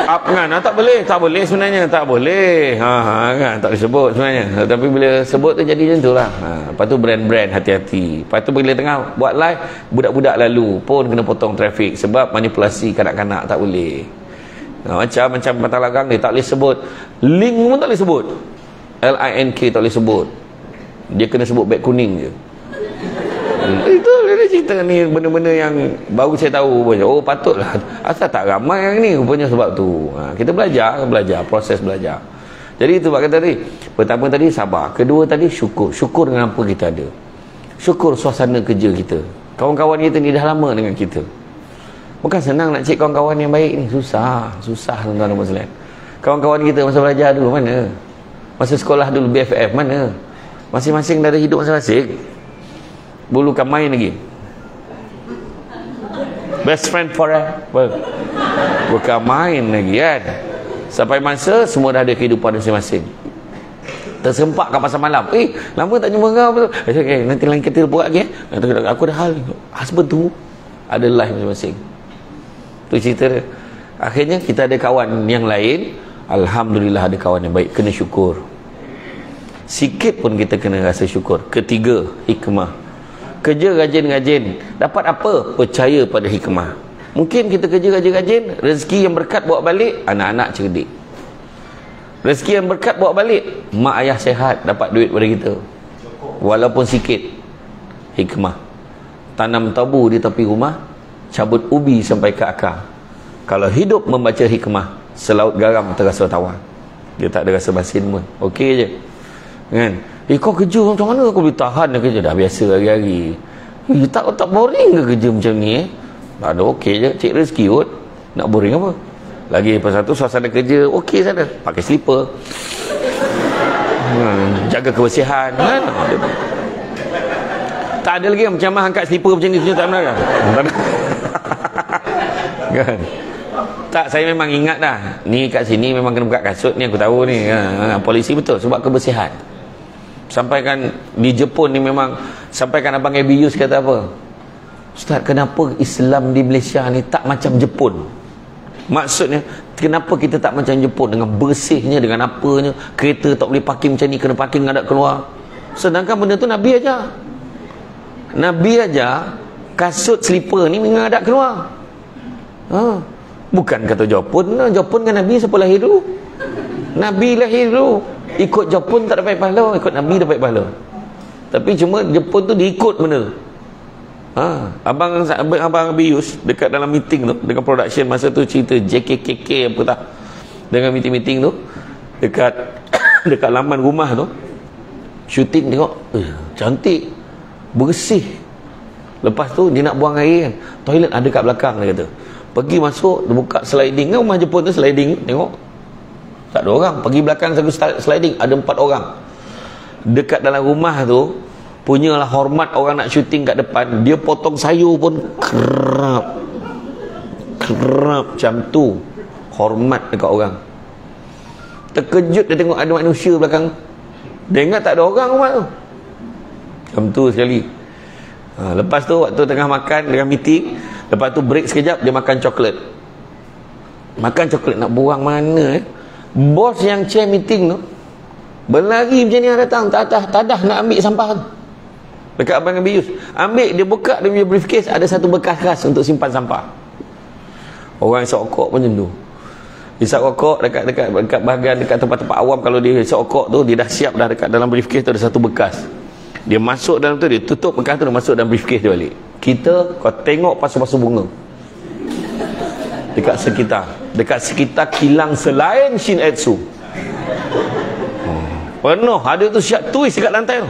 up kan? Tak boleh sebenarnya, tak boleh. Kan, tak boleh sebut sebenarnya. Tapi bila sebut tu jadi macam itulah. Lepas tu brand-brand hati-hati. Lepas tu bila tengah buat live, budak-budak lalu pun kena potong trafik sebab manipulasi kanak-kanak tak boleh. Macam patah lagang dia tak boleh sebut. Link pun tak boleh sebut. LINK tak boleh sebut. Dia kena sebut beg kuning je. Itu dia cerita ni benda-benda yang baru saya tahu. Oh patutlah. Asal tak ramai yang ni rupanya sebab tu. Kita belajar, proses belajar. Jadi itu sebab kata tadi. Pertama tadi sabar. Kedua tadi syukur. Syukur dengan apa kita ada. Syukur suasana kerja kita. Kawan-kawan kita ni dah lama dengan kita. Bukan senang nak cari kawan-kawan yang baik ni. Susah tuan-tuan dan puan-puan. Kawan-kawan kita masa belajar dulu mana? Masa sekolah dulu BFF mana? Masing-masing dah ada hidup masing-masing. Bukan main lagi. Best friend forever. Bukan main lagi kan. Sampai masa semua dah ada kehidupan masing-masing. Tersempak kat pasar malam. Lama tak jumpa kau betul. Nanti lain kita buat lagi. Aku ada hal. Husband tu ada life masing-masing. Tu cerita dia. Akhirnya kita ada kawan yang lain. Alhamdulillah ada kawan yang baik. Kena syukur. Sikit pun kita kena rasa syukur. Ketiga, hikmah. Kerja rajin-rajin. Dapat apa? Percaya pada hikmah. Mungkin kita kerja rajin-rajin, rezeki yang berkat bawa balik, anak-anak cerdik. Rezeki yang berkat bawa balik, mak ayah sehat, dapat duit pada kita. walaupun sikit. Hikmah. Tanam tabu di tepi rumah, cabut ubi sampai ke akar. Kalau hidup membaca hikmah, selaut garam terasa tawar. Dia tak ada rasa basin pun. Okey je. Kan? Kau kerja macam mana kau boleh tahan kerja? Dah biasa hari-hari. Tak boring ke kerja macam ni? Tak ada, okey je. Cik rezeki kot. Nak boring apa? Lagi lepas satu suasana kerja okey sana. Pakai slipper. Jaga kebersihan kan? Tak ada lagi macam mana angkat slipper macam ni tak benar kan? Kan? Tak, saya memang ingat dah. Ni kat sini memang kena buka kasut ni, aku tahu ni. Polisi betul sebab kebersihan. Sampaikan di Jepun ni memang, sampaikan Abang Abius kata apa? Ustaz, kenapa Islam di Malaysia ni tak macam Jepun? Maksudnya, kenapa kita tak macam Jepun dengan bersihnya, dengan apanya, kereta tak boleh parking macam ni, kena parking ngadak keluar. Sedangkan benda tu Nabi aja. Nabi aja kasut slipper ni mengadak keluar. Bukan kata Jepun. Jepun kan Nabi siapa lahir dulu? Nabi lahir dulu. Ikut Jepun tak dapat pahala, ikut Nabi dapat pahala. Tapi cuma Jepun tu diikut benda. Abang Abius dekat dalam meeting tu, dekat production masa tu cerita JKKK apa tak, dengan meeting tu dekat dekat laman rumah tu shooting, tengok cantik, bersih. Lepas tu dia nak buang air kan, toilet ada kat belakang, dia kata. Pergi masuk, dia buka sliding kan, rumah Jepun tu sliding, tengok tak ada orang. Pergi belakang satu sliding, ada 4 orang. Dekat dalam rumah tu punyalah hormat orang nak syuting kat depan, dia potong sayur pun kerap macam tu. Hormat dekat orang. Terkejut dia tengok ada manusia belakang. Dia ingat tak ada orang rumah tu. Macam tu sekali. Lepas tu waktu tengah makan dengan meeting, lepas tu break sekejap, dia makan coklat. Makan coklat nak buang mana bos yang chair meeting tu berlari macam ni datang, tadah nak ambil sampah tu dekat Abang Abius. Ambil, dia buka dia punya briefcase, ada satu bekas khas untuk simpan sampah. Orang isap rokok pun macam tu. Isap rokok dekat bahagian dekat tempat-tempat awam, kalau dia isap rokok tu, dia dah siap dah dekat dalam briefcase tu ada satu bekas. Dia masuk dalam tu, dia tutup bekas tu, dia masuk dalam briefcase dia balik. Kita, kau tengok pasu-pasu bunga dekat sekitar kilang selain Shin Etsu. Penuh, ada tu siap tulis dekat lantai tu.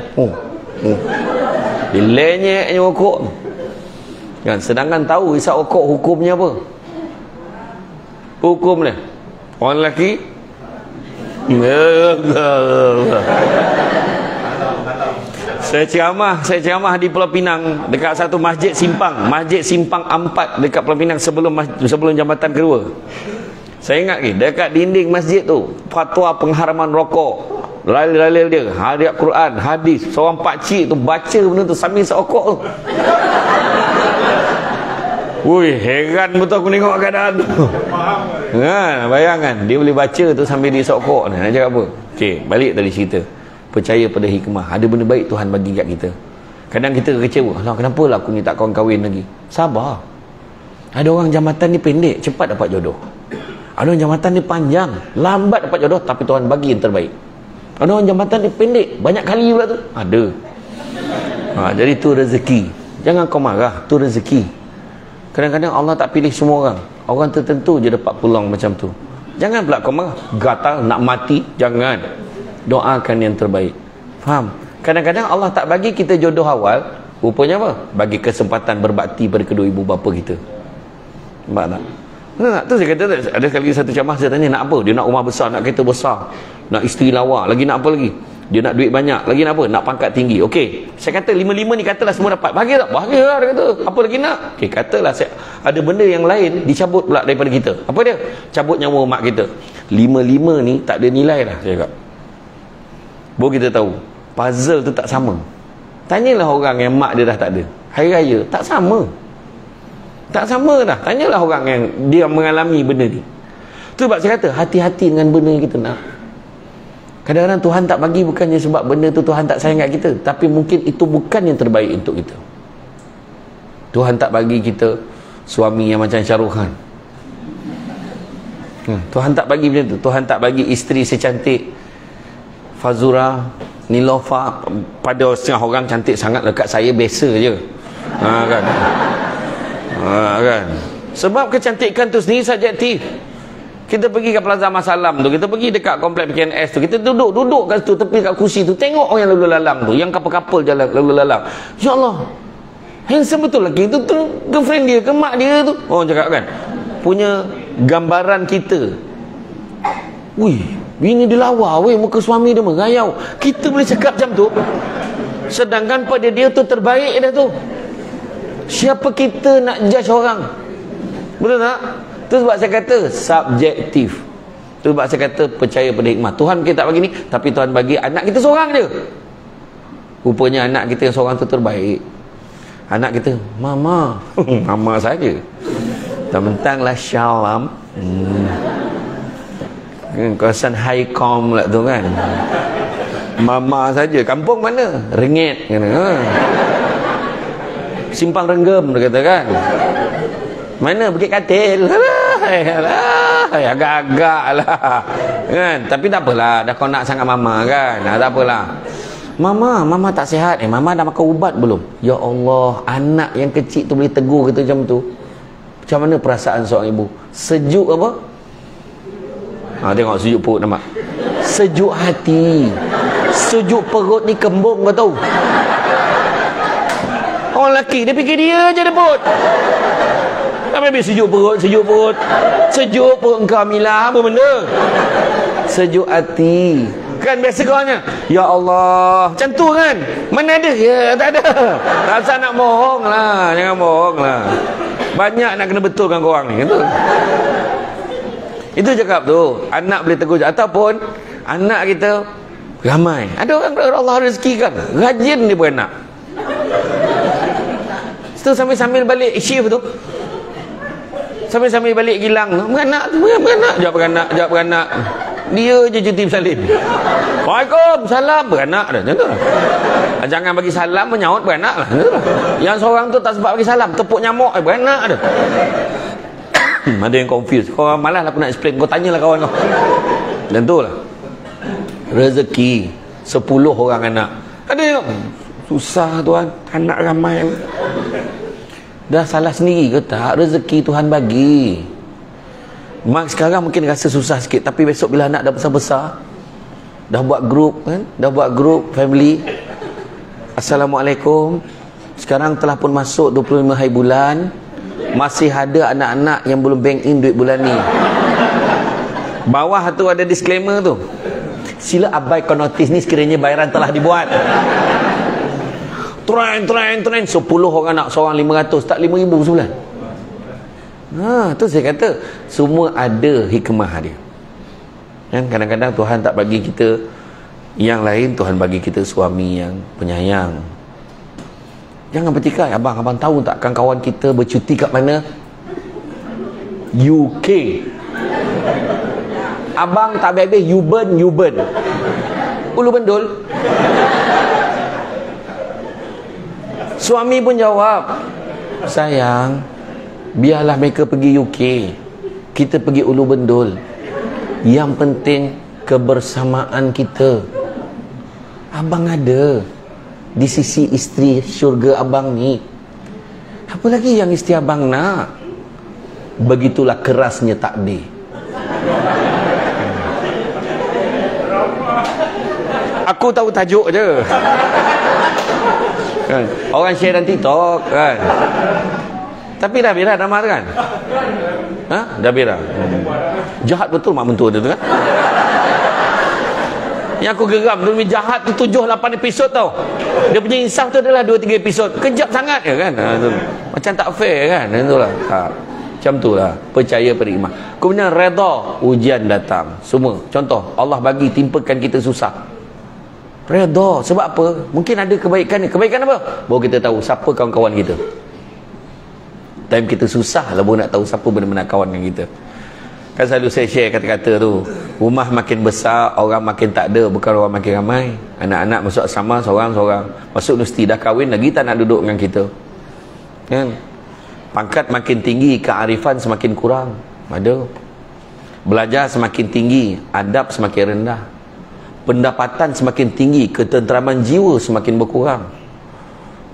Dia lenyeknya rokok kan. Sedangkan tahu isap rokok hukumnya apa? Hukum dia, orang lelaki saya ceramah di Pulau Pinang dekat satu Masjid Simpang Ampat dekat Pulau Pinang sebelum jambatan kedua. Saya ingat lagi, dekat dinding masjid tu fatwa pengharaman rokok, dalil-dalil dia, ayat Quran, hadis. Seorang pakcik tu baca benda tu sambil isap rokok tu. Ui, heran betul aku tengok keadaan tu. Bayangkan dia boleh baca tu sambil dia isap rokok. Nak cakap apa? Okey, balik tadi cerita. Percaya pada hikmah. Ada benda baik Tuhan bagi kat kita. Kadang kita kecewa, Allah, kenapa lah aku ni tak kahwin lagi? Sabar. Ada orang jambatan ni pendek, cepat dapat jodoh. Ada orang jambatan ni panjang, lambat dapat jodoh, tapi Tuhan bagi yang terbaik. Ada orang jambatan ni pendek, banyak kali pula tu. Ada. Jadi tu rezeki. Jangan kau marah, tu rezeki. Kadang-kadang Allah tak pilih semua orang. Orang tertentu je dapat peluang macam tu. Jangan pula kau marah, gatal nak mati, jangan. Doakan yang terbaik. Faham? Kadang-kadang Allah tak bagi kita jodoh awal, rupanya apa? Bagi kesempatan berbakti pada kedua ibu bapa kita. Nampak tak? Betul tak? Tu saya kata, ada sekali satu ceramah saya tanya, nak apa? Dia nak rumah besar, nak kereta besar, nak isteri lawa, lagi nak apa lagi? Dia nak duit banyak, lagi nak apa? Nak pangkat tinggi. Okey, saya kata 5 ni katalah semua dapat. Bahagia tak? Bahagia lah, dia kata. Apa lagi nak? Okey, katalah ada benda yang lain dicabut pula daripada kita. Apa dia? Cabut nyawa mak kita. 5 ni tak ada nilai dah, saya cakap. Baru kita tahu puzzle tu tak sama. Tanyalah orang yang mak dia dah tak ada, hari raya tak sama. Tak sama dah. Tanyalah orang yang dia mengalami benda ni. Tu sebab saya kata hati-hati dengan benda yang kita nak. Kadang-kadang Tuhan tak bagi bukannya sebab benda tu Tuhan tak sayang kat kita, tapi mungkin itu bukan yang terbaik untuk kita. Tuhan tak bagi kita suami yang macam Shah Rukh Khan. Tuhan tak bagi macam tu. Tuhan tak bagi isteri secantik Fazura, Nilofa pada setengah orang cantik sangat, dekat saya biasa je. Kan. Kan. Sebab kecantikan tu sendiri subjektif. Kita pergi ke Plaza Masalam tu, kita pergi dekat komplek PKNS tu, kita duduk kat situ, tepi kat kursi tu, tengok orang yang lalu lalang tu, yang couple-couple jalan lalu lalang. Ya Allah, handsome betul lagi tu, girlfriend dia ke mak dia tu, orang cakap kan, punya gambaran kita. Wih, bini dia lawa, weh, muka suami dia merayau. Kita boleh cakap macam tu, sedangkan pada dia tu terbaik dah tu. Siapa kita nak judge orang? Betul tak? Itu sebab saya kata subjektif. Itu sebab saya kata percaya pada hikmah. Tuhan kita tak bagi ni, tapi Tuhan bagi anak kita seorang je. Rupanya anak kita yang seorang tu terbaik. Anak kita, mama. Mama saja. Mentang-mentanglah Shalom. Kawasan Highcom lah tu kan. Mama saja. Kampung mana? Rengit. Simpang Renggem dia kata kan. Mana Bukit Katil? Agak-agak lah kan. Tapi tak apalah, dah kau nak sangat mama kan. Tak apalah. Mama tak sihat. Mama dah makan ubat belum? Ya Allah, anak yang kecil tu boleh tegur kita macam tu. Macam mana perasaan seorang ibu? Sejuk apa? Tengok sejuk perut, nampak? Sejuk hati. Sejuk perut ni kembung, kau tahu? Orang lelaki dia fikir dia je debut. Sampai sejuk perut. Sejuk perut engkau Mila, apa benda? Sejuk hati. Kan biasa kawannya, ya Allah, macam tu kan? Mana ada? Ya, tak ada. Tak usah nak bohong lah. Jangan bohong lah. Banyak nak kena betulkan korang ni. Gitu. Itu cakap tu. Anak boleh tegur. Ataupun anak kita ramai. Ada orang Allah rezeki kan, rajin dia beranak. Itu sambil balik shift tu, sambil balik Gilang tu, beranak. Jawab beranak. Dia je cuti bersalin. Waalaikumsalam, beranak dah. Jangan bagi salam, menyaut, beranak lah. Yang seorang tu tak sempat bagi salam, tepuk nyamuk, beranak dah. Ada yang confused. Kau malas lah aku nak explain. Kau tanyalah kawan kau. Dan tu lah rezeki 10 orang anak. Ada yang susah tuan, anak ramai. Dah salah sendiri ke tak? Rezeki Tuhan bagi. Mak sekarang mungkin rasa susah sikit, tapi besok bila anak dah besar-besar, dah buat grup kan, dah buat grup family. Assalamualaikum. Sekarang telah pun masuk 25 hari bulan, masih ada anak-anak yang belum bank in duit bulan ni. Bawah tu ada disclaimer tu, sila abaikan notis ni sekiranya bayaran telah dibuat. Tren 10 orang anak, seorang 500, tak 5,000 sebulan. Tu saya kata semua ada hikmah dia. Kan kadang-kadang Tuhan tak bagi kita yang lain, Tuhan bagi kita suami yang penyayang. Jangan bertikai. Abang tahu tak kawan kita bercuti kat mana? UK. Abang tak habis Yuban. Ulu Bendul. Suami pun jawab, sayang, biarlah mereka pergi UK, kita pergi Ulu Bendul. Yang penting kebersamaan kita. Abang ada di sisi isteri syurga abang ni. Apa lagi yang isteri abang nak? Begitulah kerasnya takdir. Aku tahu tajuk je. Kan? Orang share dalam TikTok kan. Tapi dah berak nama tu kan? Dah berak. Jahat betul mak mentua dia tu kan? Yang aku geram tu, jahat tu 7-8 episod tau. Dia punya insaf tu adalah 2-3 episod. Kejap sangat je kan? Macam tak fair kan? Itulah. Macam tu lah. Percaya pada iman. Kemudian redha, ujian datang. Semua. Contoh, Allah bagi timpakan kita susah. Redha. Sebab apa? Mungkin ada kebaikan ni. Kebaikan apa? Baru kita tahu siapa kawan-kawan kita. Time kita susah lah baru nak tahu siapa benar-benar kawan dengan kita. Kan selalu saya share kata-kata tu. Rumah makin besar, orang makin tak ada, bukan orang makin ramai. Anak-anak masuk asrama seorang-seorang. Masuk universiti dah kahwin lagi tak nak duduk dengan kita. Kan? Pangkat makin tinggi, kearifan semakin kurang. Ada. Belajar semakin tinggi, adab semakin rendah. pendapatan semakin tinggi, ketenteraman jiwa semakin berkurang,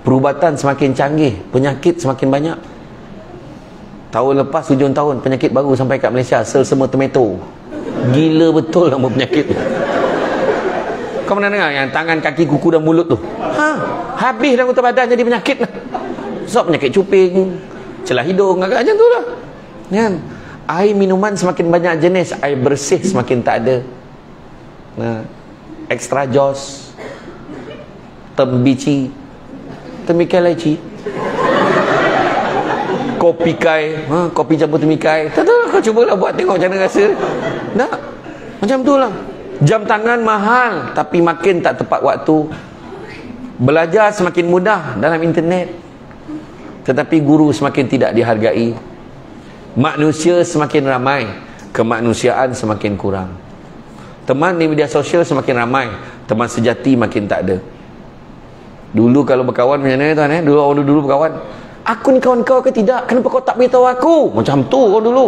perubatan semakin canggih, penyakit semakin banyak. Tahun lepas, hujung tahun, penyakit baru sampai kat Malaysia, selsema tomato. Gila betul nama penyakit. Kau pernah dengar yang tangan, kaki, kuku dan mulut tu? Habis dah anggota badan jadi penyakit lah. So, penyakit cuping, celah hidung, agak macam tu lah. Kan? Air minuman semakin banyak jenis, air bersih semakin tak ada. Extra jos, tembici, temikai laici, kopi kai, kopi campur temikai. Tak tahu, kau cubalah buat tengok macam mana rasa. Tak? Macam tu lah. Jam tangan mahal tapi makin tak tepat waktu. Belajar semakin mudah dalam internet, tetapi guru semakin tidak dihargai. Manusia semakin ramai, kemanusiaan semakin kurang. Teman di media sosial semakin ramai, teman sejati makin tak ada. Dulu kalau berkawan macam mana tuan? Dulu orang dulu berkawan, aku ni kawan kau ke tidak? Kenapa kau tak beritahu aku? Macam tu orang dulu.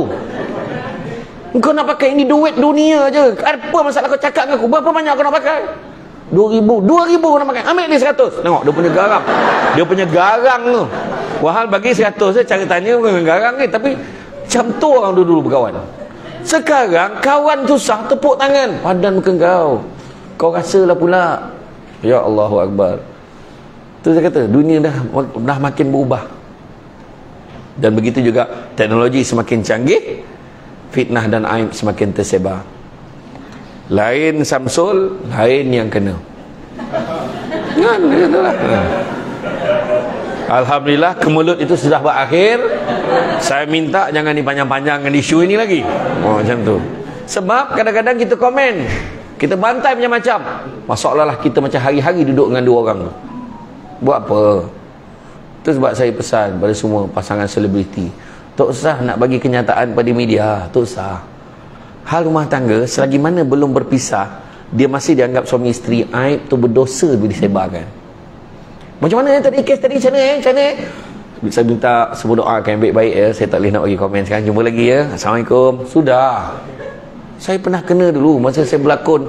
Kau nak pakai ini duit dunia je. Apa masalah kau cakap dengan aku? Berapa banyak kau nak pakai? 2,000 kau nak pakai. Ambil ni 100. Tengok dia punya garang. Dia punya garang tu. Wahal bagi 100 je, cara tanya bukan garang ni. Tapi macam tu orang dulu berkawan. Sekarang kawan susah tepuk tangan. Padan bukan kau. Kau rasalah pula. Ya Allahu Akbar. Tu saya kata, dunia dah makin berubah. Dan begitu juga teknologi semakin canggih, fitnah dan aib semakin tersebar. Lain Samsul, lain yang kena. Kan, itulah. Alhamdulillah kemulut itu sudah berakhir. Saya minta jangan dipanjang-panjangkan isu ini lagi. Macam tu. Sebab kadang-kadang kita komen, kita bantai macam-macam. Masalah kita macam hari-hari duduk dengan dua orang tu. Buat apa? Itu sebab saya pesan pada semua pasangan selebriti, tak usah nak bagi kenyataan pada media. Tak usah. Hal rumah tangga selagi mana belum berpisah, dia masih dianggap suami isteri, aib tu berdosa bila disebarkan. Macam mana tadi kes tadi macam mana saya minta semua doakan yang baik-baik ya. Saya tak boleh nak bagi komen sekarang. Jumpa lagi ya. Assalamualaikum. Sudah. Saya pernah kena dulu masa saya berlakon.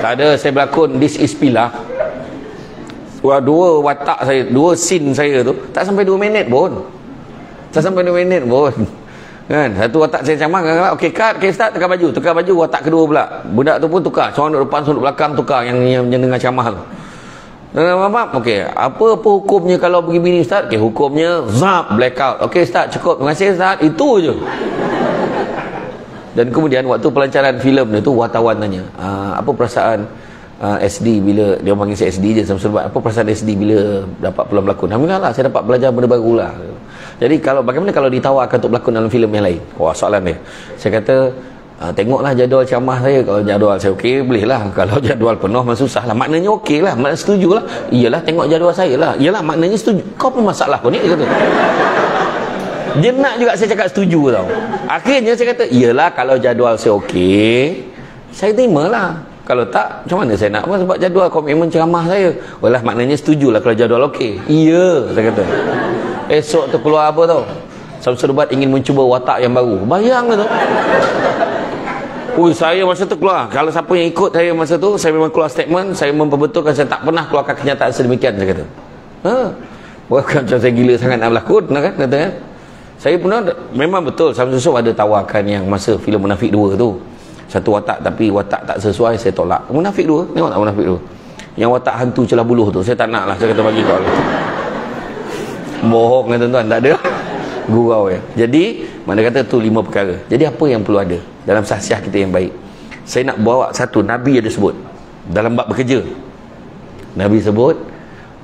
Tak ada, saya berlakon This Is Pilah. Dua watak saya, dua scene saya tu tak sampai 2 minit pun. Tak sampai 2 minit pun. Kan? Satu watak saya camang, okey cut, okey start, tukar baju, watak kedua pula. Budak tu pun tukar, seorang duduk depan, seorang duduk belakang, tukar yang dengan camah tu. Okey, apa hukumnya kalau begini start? Okey, hukumnya zap, blackout. Okey start, cukup. Terima kasih start. Itu je. Dan kemudian waktu pelancaran filem dia tu, wartawan tanya, apa perasaan SD bila dia panggil saya SD je sebab apa perasaan SD bila dapat peluang berlakon? Alhamdulillah lah, saya dapat belajar benda baru lah. Jadi bagaimana kalau ditawarkan untuk berlakon dalam filem yang lain? Wah, soalan dia. Saya kata, tengoklah jadual ceramah saya. Kalau jadual saya okey, boleh lah. Kalau jadual penuh memang susah lah. Maknanya okey lah, maknanya setuju lah. Iyalah, tengok jadual saya lah. Iyalah, maknanya setuju. Kau pun masalah kau ni, dia kata. Dia nak juga saya cakap setuju tau. Akhirnya saya kata, iyalah kalau jadual saya okey, saya terima lah. Kalau tak, macam mana saya nak? Sebab jadual komitmen ceramah saya. Walah, maknanya setujulah kalau jadual okey. Iya, saya kata. Esok tu keluar apa tau? Samsul Ubat ingin mencuba watak yang baru. Bayang lah tu. Saya masa tu keluar. Kalau siapa yang ikut saya masa tu, saya memang keluar statement. Saya memperbetulkan saya tak pernah keluarkan kenyataan sedemikian, saya kata. Bukan macam saya gila sangat nak berlakon, kan? Kata, kan? Saya pernah, memang betul Samsul Yusuf ada tawarkan yang masa filem Munafik 2 tu. Satu watak tapi watak tak sesuai, saya tolak. Munafik 2, tengok tak Munafik 2? Yang watak hantu celah buluh tu, saya tak nak lah, saya kata bagi kau. Bohong kan tuan-tuan, tak ada. Gurau ya. Jadi, mana kata tu 5 perkara. Jadi apa yang perlu ada dalam sahsiah kita yang baik? Saya nak bawa satu, Nabi ada sebut dalam bab bekerja. Nabi sebut,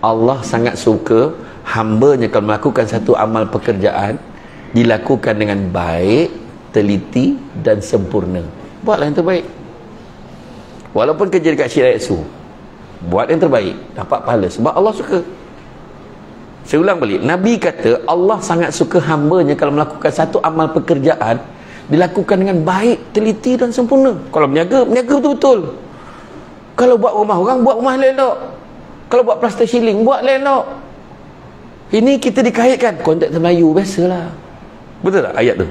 Allah sangat suka hamba-Nya kalau melakukan satu amal pekerjaan dilakukan dengan baik, teliti dan sempurna. Buatlah yang terbaik. Walaupun kerja dekat Syirah Su, buat yang terbaik, dapat pahala sebab Allah suka. Saya ulang balik, Nabi kata Allah sangat suka hamba-Nya kalau melakukan satu amal pekerjaan dilakukan dengan baik, teliti dan sempurna. Kalau berniaga, berniaga betul-betul. Kalau buat rumah orang, buat rumah elok. Kalau buat plaster ceiling, buat elok. Ini kita dikaitkan konteks Melayu, biasalah. Betul tak ayat tu?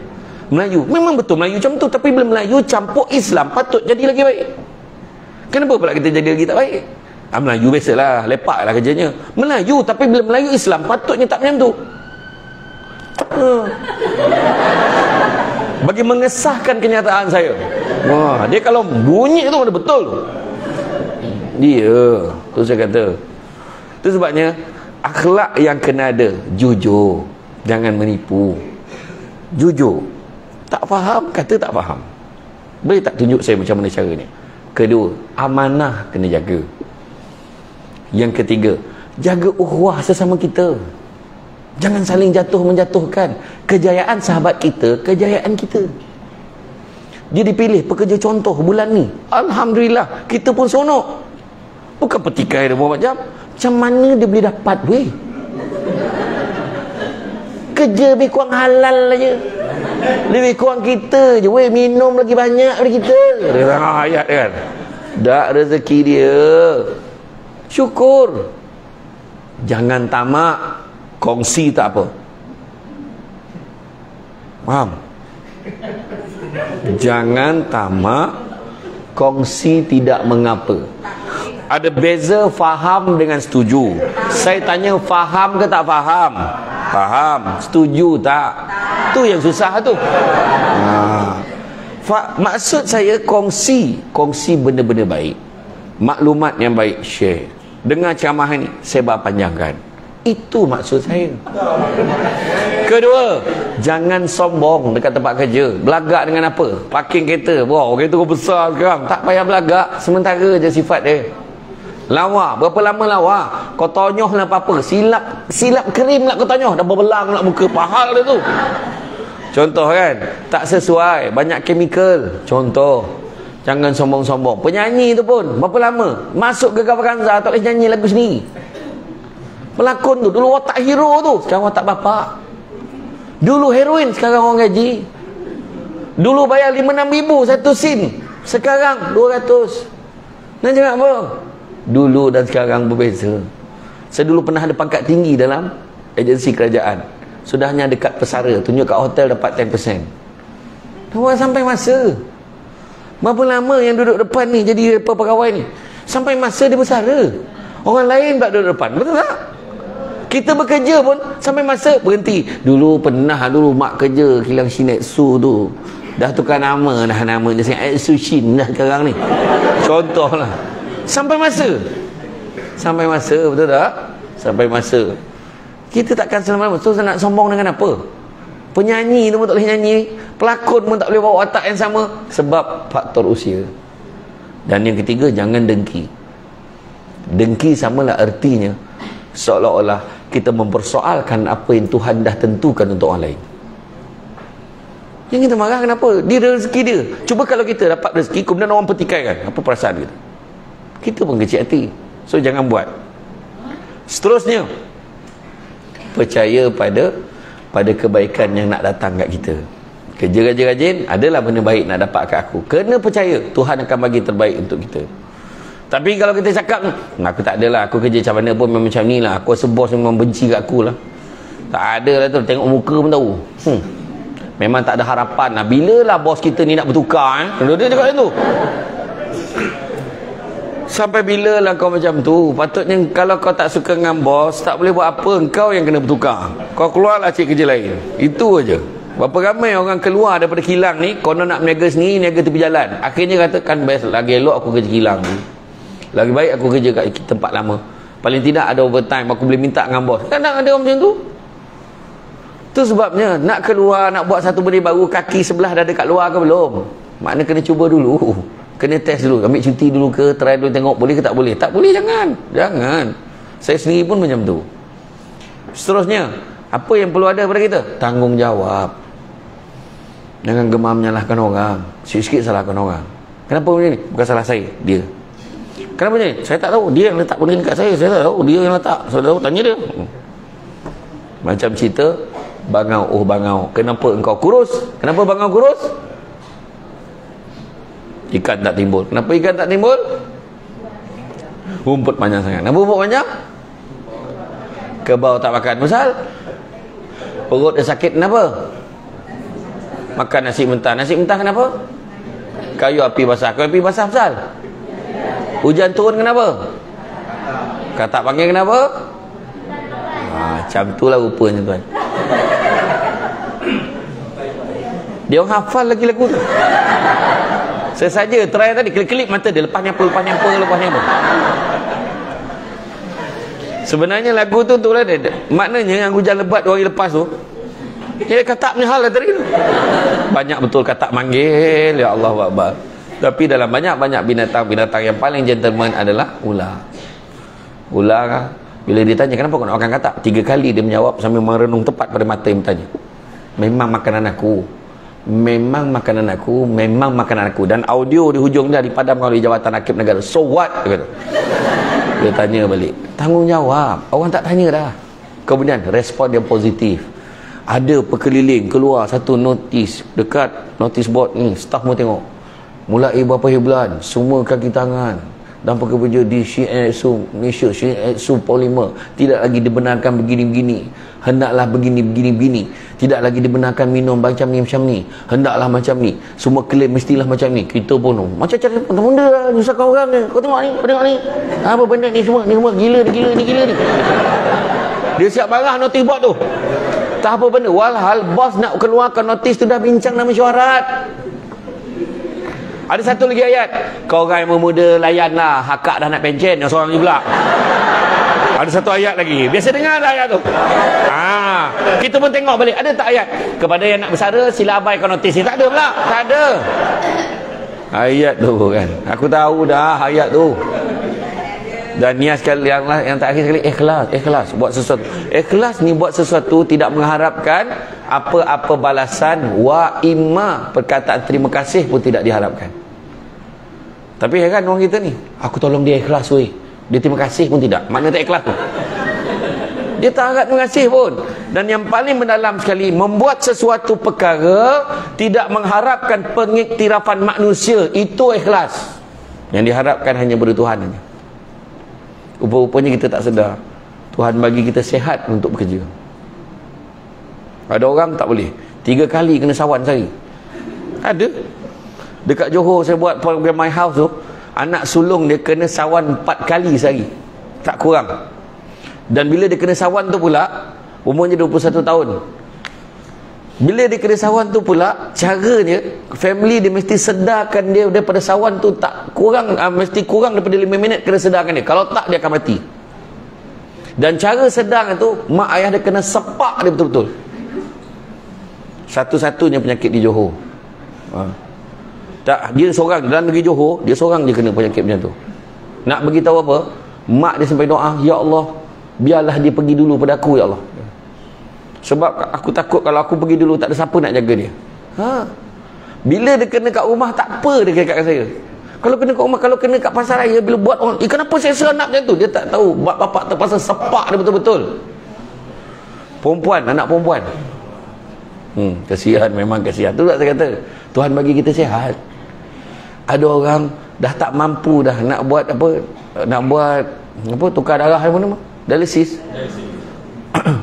Melayu. Memang betul Melayu macam tu, tapi bila Melayu campur Islam patut jadi lagi baik. Kenapa pula kita jadi lagi tak baik? Melayu biasalah, lepak lah kerjanya. Melayu, tapi bila Melayu Islam patutnya tak macam tu. Bagi mengesahkan kenyataan saya. Wah, dia kalau bunyi tu ada betul tu. Dia, tu saya kata. Tu sebabnya akhlak yang kena ada, jujur, jangan menipu. Jujur. Tak faham, kata tak faham. Boleh tak tunjuk saya macam mana caranya? Kedua, amanah kena jaga. Yang ketiga, jaga ukhuwah sesama kita. Jangan saling jatuh-menjatuhkan. Kejayaan sahabat kita, kejayaan kita. Dia dipilih pekerja contoh bulan ni. Alhamdulillah, kita pun seronok. Bukan petikai dia buat macam. Macam mana dia boleh dapat weh? Kerja lebih kurang halal aja. Lebih kurang kita je weh, minum lagi banyak dari kita. Dia ayat kan. Dak rezeki dia. Syukur. Jangan tamak. Kongsi tak apa. Faham? Jangan tamak. Kongsi tidak mengapa. Ada beza faham dengan setuju. Saya tanya faham ke tak faham? Faham. Setuju tak? Tu yang susah tu. Maksud saya kongsi. Kongsi benda-benda baik. Maklumat yang baik, share. Dengar ceramah ni, saya berpanjangkan. Itu maksud saya. Kedua, jangan sombong dekat tempat kerja. Belagak dengan apa? Parking kereta. Wow, kereta kau besar sekarang. Tak payah belagak. Sementara je sifat dia. Lawa. Berapa lama lawa? Kau tonyoh lah apa-apa. Silap krim lah kau tonyoh. Dah berbelang lah muka. Pahal dia tu. Contoh kan. Tak sesuai. Banyak chemical. Contoh. Jangan sombong-sombong. Penyanyi tu pun. Berapa lama? Masuk ke Gavaganza. Tak boleh nyanyi lagu sendiri. Pelakon tu. Dulu watak hero tu. Sekarang watak bapak. Dulu heroin. Sekarang orang gaji. Dulu bayar 5-6 ribu satu scene. Sekarang 200. Nak cakap apa? Dulu dan sekarang berbeza. Saya dulu pernah ada pangkat tinggi dalam agensi kerajaan. Sudahnya dekat pesara, tunjuk kat hotel dapat 10%. Orang sampai masa. Berapa lama yang duduk depan ni jadi pegawai ni? Sampai masa dia bersara. Orang lain tak duduk depan. Betul tak? Kita bekerja pun sampai masa berhenti. Dulu mak kerja kilang Shinetsu tu. Dah tukar nama dah, nama dia Shinetsu Shin dah sekarang ni. Contohlah. Sampai masa. Sampai masa, betul tak? Sampai masa. Kita takkan selama-lama. So, nak sombong dengan apa? Penyanyi tu pun tak boleh nyanyi. Pelakon pun tak boleh bawa watak yang sama. Sebab faktor usia. Dan yang ketiga, jangan dengki. Dengki samalah artinya seolah-olah kita mempersoalkan apa yang Tuhan dah tentukan untuk orang lain. Yang kita marah kenapa? Dia rezeki dia. Cuba kalau kita dapat rezeki, kemudian orang petikaikan. Apa perasaan kita? Kita pun kecil hati. So jangan buat. Seterusnya, percaya pada kebaikan yang nak datang kat kita. Kerja rajin-rajin, adalah benda baik nak dapat kat aku. Kena percaya Tuhan akan bagi terbaik untuk kita. Tapi kalau kita cakap, aku tak adalah, aku kerja macam mana pun memang macam ni lah, aku rasa bos memang benci kat aku lah. Tak ada lah tu, tengok muka pun tahu. Memang tak ada harapan lah. Bila lah bos kita ni nak bertukar dia cakap macam tu. Sampai bila lah kau macam tu? Patutnya kalau kau tak suka dengan bos, tak boleh buat apa, kau yang kena bertukar. Kau keluarlah cari kerja lain. Itu aja. Berapa ramai orang keluar daripada kilang ni, konon nak meniaga sendiri, niaga tepi jalan. Akhirnya katakan best, lagi elok aku kerja kilang ni. Lagi baik aku kerja kat tempat lama. Paling tidak ada overtime, aku boleh minta dengan bos. Kadang ada orang macam tu. Tu sebabnya nak keluar, nak buat satu benda baru, kaki sebelah dah dekat luar ke belum? Makna kena cuba dulu. Kena test dulu, ambil cuti dulu ke, try dulu tengok boleh ke tak boleh. Tak boleh, jangan. Saya sendiri pun macam tu. Seterusnya, apa yang perlu ada pada kita? Tanggungjawab. Jangan gemar menyalahkan orang. Sikit-sikit salahkan orang. Kenapa macam ni? Bukan salah saya, dia. Kenapa macam ni? Saya tak tahu. Dia yang letak benda ni kat saya tak tahu. Dia yang letak. Saya tahu, tanya dia. Macam cerita bangau. Kenapa engkau kurus? Kenapa bangau kurus? Ikan tak timbul. Kenapa ikan tak timbul? Rumput panjang sangat. Kenapa rumput panjang? Kebau tak makan. Pasal perut dia sakit. Kenapa? makan nasi mentah. Nasi mentah kenapa? Kayu api basah. Kayu api basah pasal hujan turun kenapa? Katak panggil kenapa? Macam tu lah rupanya tuan. Dia orang hafal lagi lagu tu. Saya saja try tadi, kelip-kelip mata dia, lepasnya apa. Sebenarnya lagu tu lah dia. Maknanya yang hujan lebat 2 hari lepas tu, dia katak punya hal lah tadi tu. Banyak betul katak manggil, ya Allah Akbar. Tapi dalam banyak-banyak binatang yang paling gentleman adalah ular. Ular, bila ditanya kenapa kau nak makan katak, 3 kali dia menjawab sambil merenung tepat pada mata yang bertanya. Memang makanan aku. Dan audio di hujung dia dipadam oleh Jawatan Hakim Negara. So what? Dia tanya balik, tanggungjawab. Orang tak tanya dah. Kemudian respon yang positif. Ada perkeliling keluar satu notis dekat notis board ni, staff mau tengok. Mulai berapa bulan, semua kaki tangan dan pekerja di Syiatsu Malaysia, Syiatsu Polymer tidak lagi dibenarkan begini-begini, hendaklah begini-begini, tidak lagi dibenarkan minum macam ni, hendaklah macam ni, semua klaim mestilah macam ni. Kita pun macam cara benda lah, nyusahkan orang ni. Kau tengok ni apa benda ni semua gila ni. Dia siap marah notis board tu, tak apa benda, walhal bos nak keluarkan notis tu dah bincang dalam mesyuarat. Ada satu lagi ayat, kau orang yang muda layanlah, hakak dah nak pencen, yang seorang ni pula. Ada satu ayat lagi, biasa dengar dah ayat tu. Kita pun tengok balik, ada tak ayat kepada yang nak bersara sila abaikan notis ni? Tak ada pula, tak ada ayat tu kan. Aku tahu dah ayat tu. Dan niat sekali yang terakhir sekali, ikhlas buat sesuatu. Ikhlas ni buat sesuatu tidak mengharapkan apa-apa balasan, wa imma perkataan terima kasih pun tidak diharapkan. Tapi heran orang kita ni, aku tolong dia ikhlas weh, dia terima kasih pun tidak. Makna tak ikhlas tu, dia tak harap terima kasih pun. Dan yang paling mendalam sekali, membuat sesuatu perkara tidak mengharapkan pengiktirafan manusia, itu ikhlas. Yang diharapkan hanya pada Tuhan saja. Rupa-rupanya kita tak sedar, Tuhan bagi kita sihat untuk bekerja. Ada orang tak boleh 3 kali kena sawan sehari. Ada. Dekat Johor saya buat program My House tu, anak sulung dia kena sawan 4 kali sehari, tak kurang. Dan bila dia kena sawan tu pula, umurnya 21 tahun. Bila dia kena sawan tu pula, caranya family dia mesti sedarkan dia daripada sawan tu tak kurang, mesti kurang daripada 5 minit kena sedarkan dia. Kalau tak, dia akan mati. Dan cara sedar tu, mak ayah dia kena sepak dia betul-betul. Satu-satunya penyakit di Johor. Tak, dia seorang dalam negeri Johor, dia seorang je kena penyakit macam tu. Nak beritahu apa, mak dia sampai doa, ya Allah, biarlah dia pergi dulu pada aku, ya Allah. Sebab aku takut kalau aku pergi dulu tak ada siapa nak jaga dia. Bila dia kena kat rumah tak apa, dia kata kat saya. Kalau kena kat rumah, kalau kena kat pasar raya, bila buat orang, kenapa saya seronok macam tu? Dia tak tahu bapak terpaksa sepak dia betul-betul. Perempuan, anak perempuan. Kesian, memang kesian. Tu tak saya kata, Tuhan bagi kita sihat. Ada orang dah tak mampu dah nak buat tukar darah apa nama? Dialisis.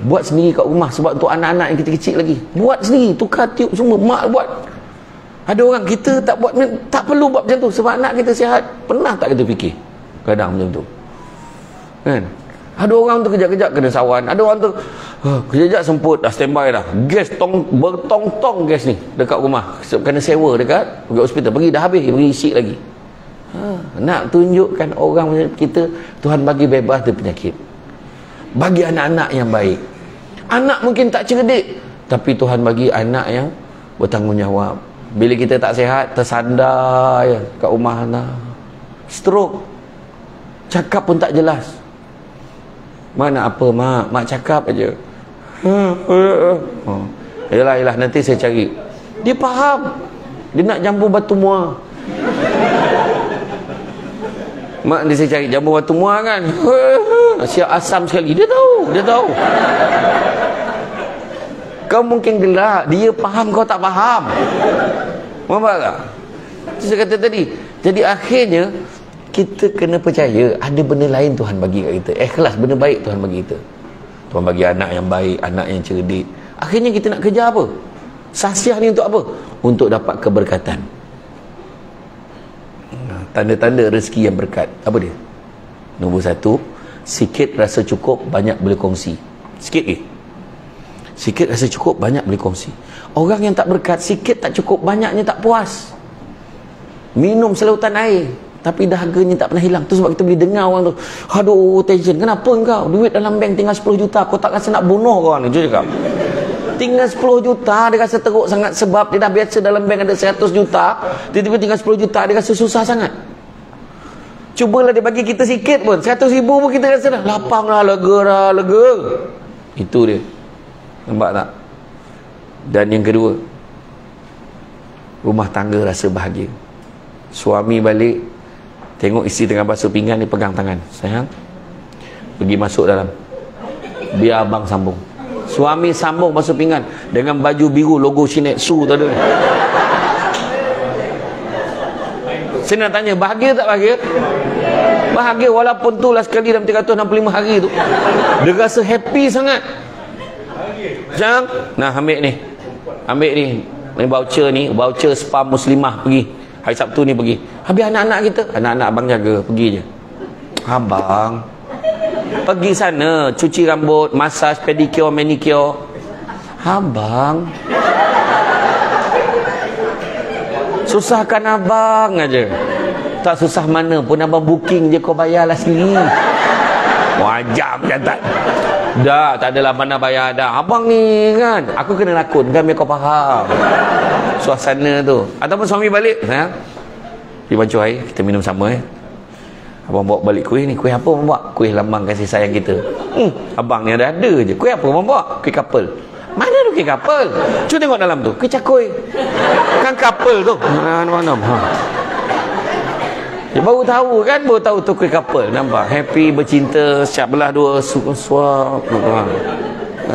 Buat sendiri kat rumah sebab untuk anak-anak yang kecil-kecil lagi. Buat sendiri, tukar tiup semua, mak buat. Ada orang kita tak buat, tak perlu buat macam tu sebab anak kita sihat. Pernah tak kita fikir kadang macam tu kan? Ada orang tu kejap-kejap kena sawan, ada orang tu kejap-kejap semput dah standby dah, gas bertong-tong gas ni dekat rumah, kena sewa dekat hospital, pergi dah habis, pergi isi lagi. Nak tunjukkan orang macam kita, Tuhan bagi bebas dari penyakit, bagi anak-anak yang baik. Anak mungkin tak cerdik, tapi Tuhan bagi anak yang bertanggungjawab. Bila kita tak sihat, tersandar ya, kat rumah anak, stroke, cakap pun tak jelas. Mana apa mak cakap aja. Yalah nanti saya cari. Dia faham, dia nak jambu batu muar. Mak dia saya cari jambu batu muar kan, siap asam sekali. Dia tahu. Kau mungkin gelak, dia faham, kau tak faham. Nampak tak? Saya kata tadi. Jadi akhirnya kita kena percaya ada benda lain Tuhan bagi kat kita. Ikhlas, benda baik Tuhan bagi kita. Tuhan bagi anak yang baik, anak yang cerdik. Akhirnya kita nak kerja apa? Sahsiah ni untuk apa? Untuk dapat keberkatan. Tanda-tanda rezeki yang berkat. Apa dia? Nombor 1, sikit rasa cukup, banyak boleh kongsi. Sikit ke? Sikit rasa cukup, banyak boleh kongsi. Orang yang tak berkat, sikit tak cukup, banyaknya tak puas. Minum selautan air, tapi dahaganya tak pernah hilang. Tu sebab kita boleh dengar orang tu, aduh tension, kenapa kau? Duit dalam bank tinggal 10 juta, kau tak rasa nak bunuh kau ni? Dia cakap, tinggal 10 juta, dia rasa teruk sangat sebab dia dah biasa dalam bank ada 100 juta, tiba-tiba tinggal 10 juta, dia rasa susah sangat. Cubalah dia bagi kita sikit pun, 100 ribu pun kita rasa dah lapang lah, lega. Itu dia. Nampak tak? Dan yang kedua, rumah tangga rasa bahagia. Suami balik, tengok isteri tengah basuh pinggan, dia pegang tangan, sayang, pergi masuk dalam, biar abang sambung. Suami sambung basuh pinggan dengan baju biru logo Shinetsu tu ada. Saya nak tanya, bahagia tak bahagia? Bahagia, walaupun tu lah sekali dalam 365 hari tu dia rasa happy sangat. Jangan, nah ambil ni voucher spa muslimah, pergi hari Sabtu ni pergi. Habis anak-anak kita, anak-anak abang jaga, pergi je. Abang pergi sana, cuci rambut, massage, pedicure, manicure. Abang susahkan abang aja. Tak susah mana pun, abang booking je, kau bayarlah sendiri. Wajab jantan. Dah, tak adalah mana bayar dah. Abang ni kan, aku kena lakon kan, biar kau faham suasana tu. Ataupun suami balik, sayang, pergi bancuh air, kita minum sama. Abang bawa balik kuih ni. Kuih apa abang bawa? Kuih lambang kasih sayang kita. Abang ni ada je. Kuih apa abang bawa? Kuih couple. Mana tu kuih couple? Cuba tengok dalam tu. Kuih cakui. Kan couple tu. Mana? Dia baru tahu kan, baru tahu tu kuih couple. Nampak? Happy, bercinta, siap belah dua, suap.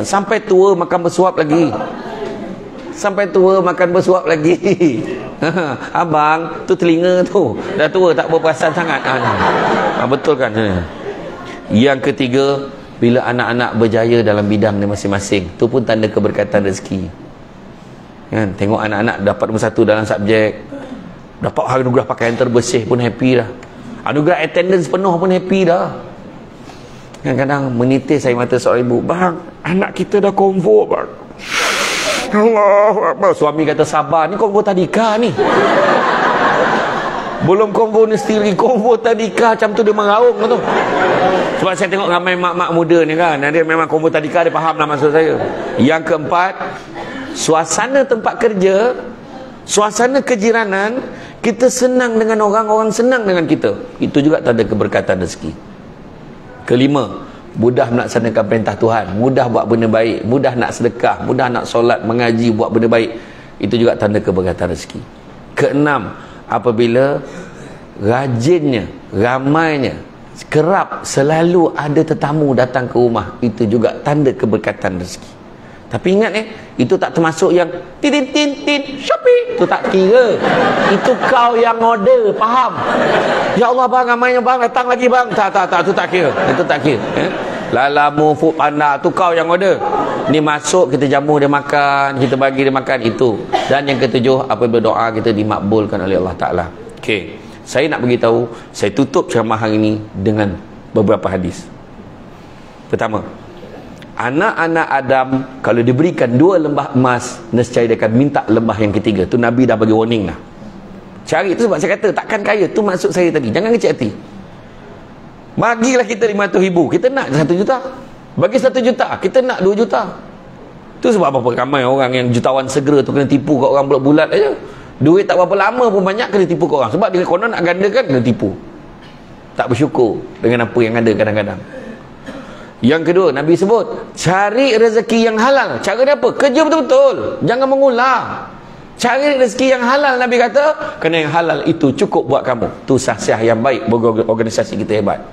Sampai tua makan bersuap lagi. Abang tu telinga tu dah tua, tak berperasan sangat. Betul kan? Yang ketiga, bila anak-anak berjaya dalam bidang dia masing-masing, tu pun tanda keberkatan rezeki kan. Tengok anak-anak dapat nombor 1 dalam subjek, dapat anugerah pakaian terbersih pun happy dah, anugerah attendance penuh pun happy dah. Kadang-kadang menitis air mata seorang ibu, bang, anak kita dah konvo bang. Allah Akbar. Suami kata, sabar, ni konvo tadika ni. Belum konvo nesti lagi, konvo tadika. Macam tu dia meraung tu. Sebab saya tengok ramai mak-mak muda ni kan, dia memang konvo tadika, dia faham lah maksud saya. Yang keempat, suasana tempat kerja, suasana kejiranan, kita senang dengan orang senang dengan kita. Itu juga tanda keberkatan rezeki. Kelima, mudah melaksanakan perintah Tuhan, mudah buat benda baik, mudah nak sedekah, mudah nak solat, mengaji, buat benda baik. Itu juga tanda keberkatan rezeki. Keenam, apabila rajinnya, ramainya, kerap selalu ada tetamu datang ke rumah, itu juga tanda keberkatan rezeki. Tapi ingat itu tak termasuk yang tin Shopee. Itu tak kira. Itu kau yang order, faham? Ya Allah bang, ramainya bang, datang lagi bang. Tak, itu tak kira. Itu tak kira. Lalamu, Food Panda, tu kau yang order. Ni masuk, kita jamu dia makan, kita bagi dia makan, itu. Dan yang ketujuh, apabila doa kita dimakbulkan oleh Allah Ta'ala. Okey, saya nak beritahu, saya tutup ceramah hari ini dengan beberapa hadis. Pertama, anak-anak Adam kalau diberikan 2 lembah emas, nescaya dia akan minta lembah yang ketiga. Tu Nabi dah bagi warning dah. Cari, tu sebab saya kata takkan kaya. Tu maksud saya tadi, jangan kecil hati. Bagilah kita 500 ribu, kita nak 1 juta. Bagi 1 juta, kita nak 2 juta. Tu sebab apa ramai orang yang jutawan segera tu kena tipu kat orang bulat-bulat aja. Duit tak berapa lama pun banyak kena tipu kat orang. Sebab dia konon nak gandakan, kena tipu. Tak bersyukur dengan apa yang ada kadang-kadang. Yang kedua, Nabi sebut, cari rezeki yang halal. Cara dia apa? Kerja betul-betul, jangan mengulang. Cari rezeki yang halal, Nabi kata, kerana yang halal itu cukup buat kamu. Tu sahsiah yang baik bagi organisasi kita hebat.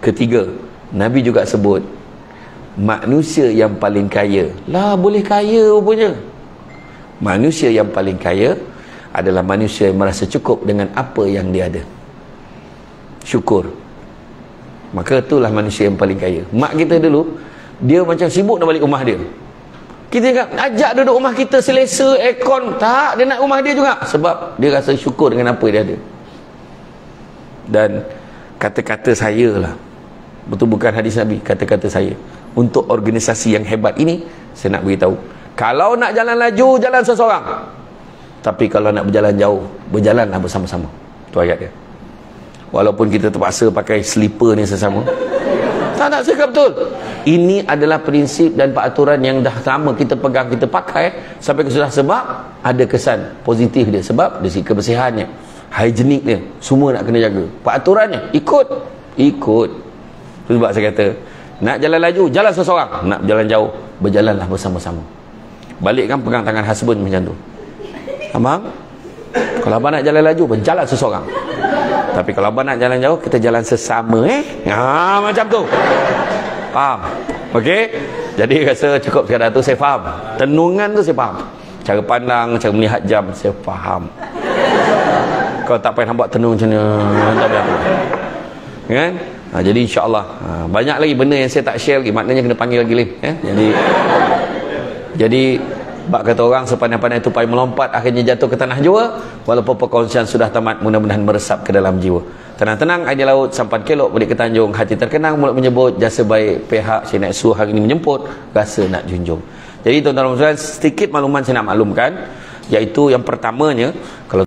Ketiga, Nabi juga sebut, manusia yang paling kaya. Lah, boleh kaya rupanya. Manusia yang paling kaya adalah manusia yang merasa cukup dengan apa yang dia ada. Syukur. Maka itulah manusia yang paling kaya. Mak kita dulu, dia macam sibuk nak balik rumah dia. Kita ingat, ajak duduk rumah kita selesa, aircon. Tak, dia nak rumah dia juga. Sebab dia rasa syukur dengan apa dia ada. Dan kata-kata saya lah, betul bukan hadis Nabi, kata-kata saya. Untuk organisasi yang hebat ini, saya nak beritahu, kalau nak jalan laju, jalan seseorang. Tapi kalau nak berjalan jauh, berjalanlah bersama-sama. Itu ayat dia. Walaupun kita terpaksa pakai slipper ni sesama, tak nak cakap betul. Ini adalah prinsip dan peraturan yang dah lama kita pegang, kita pakai sampai ke sudah, sebab ada kesan positif dia. Sebab dari segi kebersihannya, higienik dia, semua nak kena jaga. Peraturannya, ikut. Sebab saya kata, nak jalan laju, jalan seseorang. Nak jalan jauh, berjalanlah bersama-sama. Balik kan pegang tangan husband macam tu. Abang, kalau abang nak jalan laju, berjalan seseorang. Tapi kalau abang nak jalan jauh, kita jalan sesama macam tu. Faham? Okey? Jadi rasa cukup sekadar tu saya faham. Tenungan tu saya faham. Cara pandang, cara melihat jam saya faham. Kalau tak payah nak buat tenung macam mana, tak payah. Kan? Jadi insya-Allah banyak lagi benda yang saya tak share lagi, maknanya kena panggil lagi jadi bak kata orang, sepandai-pandai tupai melompat akhirnya jatuh ke tanah jua. Walaupun perkongsian sudah tamat, mudah-mudahan meresap ke dalam jiwa. Tenang-tenang air di laut, sampan kelok balik ke Tanjung, hati terkenang mulut menyebut, jasa baik pihak saya naik suruh hari ini menjemput, rasa nak junjung. Jadi tuan-tuan dan puan-puan, sedikit makluman saya nak maklumkan, iaitu yang pertamanya, kalau